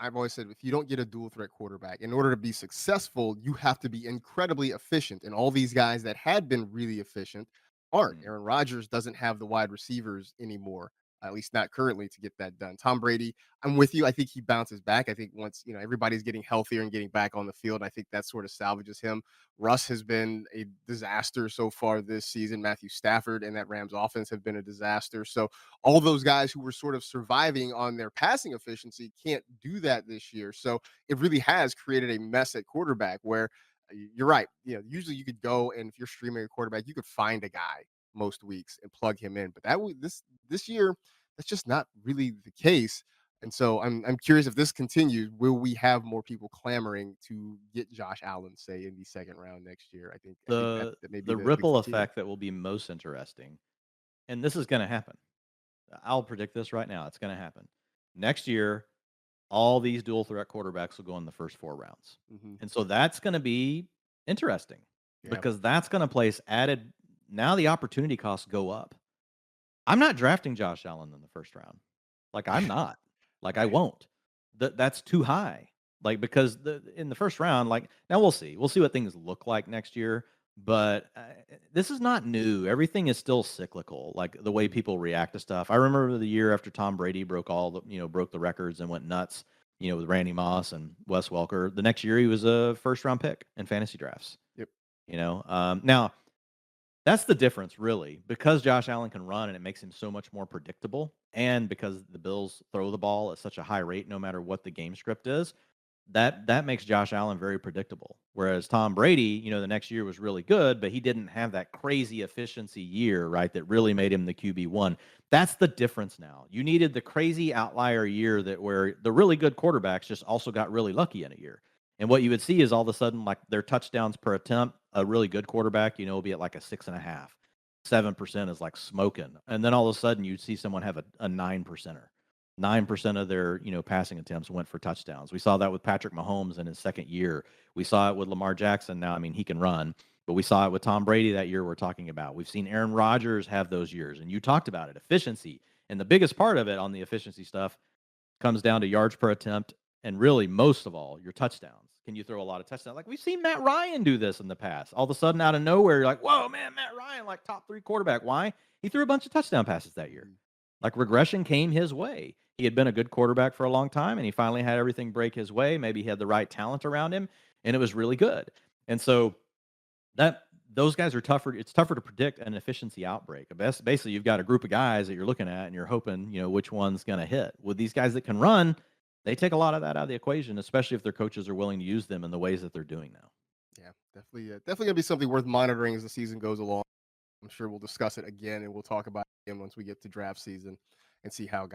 I've always said if you don't get a dual threat quarterback, in order to be successful, you have to be incredibly efficient. And all these guys that had been really efficient aren't. Mm. Aaron Rodgers doesn't have the wide receivers anymore, at least not currently, to get that done. Tom Brady, I'm with you. I think he bounces back. I think once, everybody's getting healthier and getting back on the field, I think that sort of salvages him. Russ has been a disaster so far this season. Matthew Stafford and that Rams offense have been a disaster. So all those guys who were sort of surviving on their passing efficiency can't do that this year. So it really has created a mess at quarterback where you're right. Usually you could go and if you're streaming a quarterback, you could find a guy most weeks and plug him in. But this year, that's just not really the case. And so I'm curious if this continues, will we have more people clamoring to get Josh Allen, say, in the second round next year? I think that may be The the ripple key. effect that will be most interesting, and this is going to happen. I'll predict this right now. It's going to happen. Next year, all these dual threat quarterbacks will go in the first 4 rounds. Hmm. And so that's going to be interesting Yeah. because that's going to place added. Now the opportunity costs go up. I'm not drafting Josh Allen in the first round. Like I'm not. Like I Right. won't. That's too high. Like because in the first round, like now we'll see. We'll see what things look like next year. But this is not new. Everything is still cyclical. Like the way Mhm. people react to stuff. I remember the year after Tom Brady broke broke the records and went nuts. With Randy Moss and Wes Welker. The next year he was a first round pick in fantasy drafts. Yep. Now that's the difference, really, because Josh Allen can run and it makes him so much more predictable, and because the Bills throw the ball at such a high rate, no matter what the game script is, that makes Josh Allen very predictable. Whereas Tom Brady, the next year was really good, but he didn't have that crazy efficiency year, right? That really made him the QB1. That's the difference now. You needed the crazy outlier year where the really good quarterbacks just also got really lucky in a year. And what you would see is all of a sudden, like their touchdowns per attempt, a really good quarterback, will be at like a 6.5. 7% is like smoking. And then all of a sudden you'd see someone have a 9%er. 9% of their, passing attempts went for touchdowns. We saw that with Patrick Mahomes in his second year. We saw it with Lamar Jackson. Now, I mean, he can run, but we saw it with Tom Brady that year we're talking about. We've seen Aaron Rodgers have those years, and you talked about it, efficiency. And the biggest part of it on the efficiency stuff comes down to yards per attempt and really most of all, your touchdowns. Can you throw a lot of touchdowns? Like we've seen Matt Ryan do this in the past. All of a sudden, out of nowhere, you're like, whoa, man, Matt Ryan, like top 3 quarterback. Why? He threw a bunch of touchdown passes that year. Mhm. Like regression came his way. He had been a good quarterback for a long time, and he finally had everything break his way. Maybe he had the right talent around him, and it was really good. And so those guys are tougher. It's tougher to predict an efficiency outbreak. Basically, you've got a group of guys that you're looking at, and you're hoping, which one's going to hit. With these guys that can run, they take a lot of that out of the equation, especially if their coaches are willing to use them in the ways that they're doing now. Yeah, definitely gonna be something worth monitoring as the season goes along. I'm sure we'll discuss it again, and we'll talk about it again once we get to draft season and see how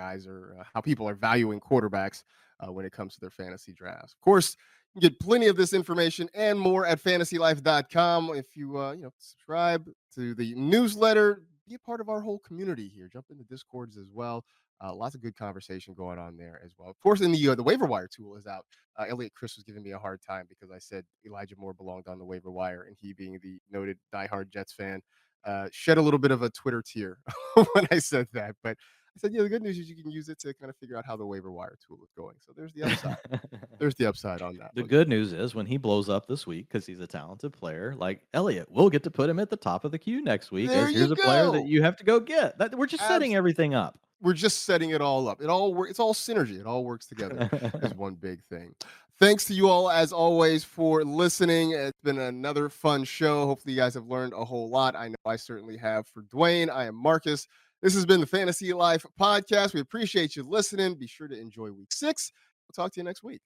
how people are valuing quarterbacks when it comes to their fantasy drafts. Of course, you can get plenty of this information and more at fantasylife.com. If you subscribe to the newsletter, be a part of our whole community here. Jump into Discords as well. Lots of good conversation going on there as well. Of course, in the waiver wire tool is out. Elliot Chris was giving me a hard time because I said Elijah Moore belonged on the waiver wire, and he being the noted diehard Jets fan, shed a little bit of a Twitter tear when I said that. But I said, the good news is you can use it to kind of figure out how the waiver wire tool is going. So there's the upside. There's the upside on that The one. good news is when he blows up this week, because he's a talented player, like Elliot, we'll get to put him at the top of the queue next week There as you here's a player that go. you have to go get. We're just setting everything up. We're just setting it all up. It's all synergy. It all works together as one big thing. Thanks to you all as always for listening. It's been another fun show. Hopefully you guys have learned a whole lot. I know I certainly have. For Dwayne, I am Marcus. This has been the Fantasy Life podcast. We appreciate you listening. Be sure to enjoy week 6. We'll talk to you next week.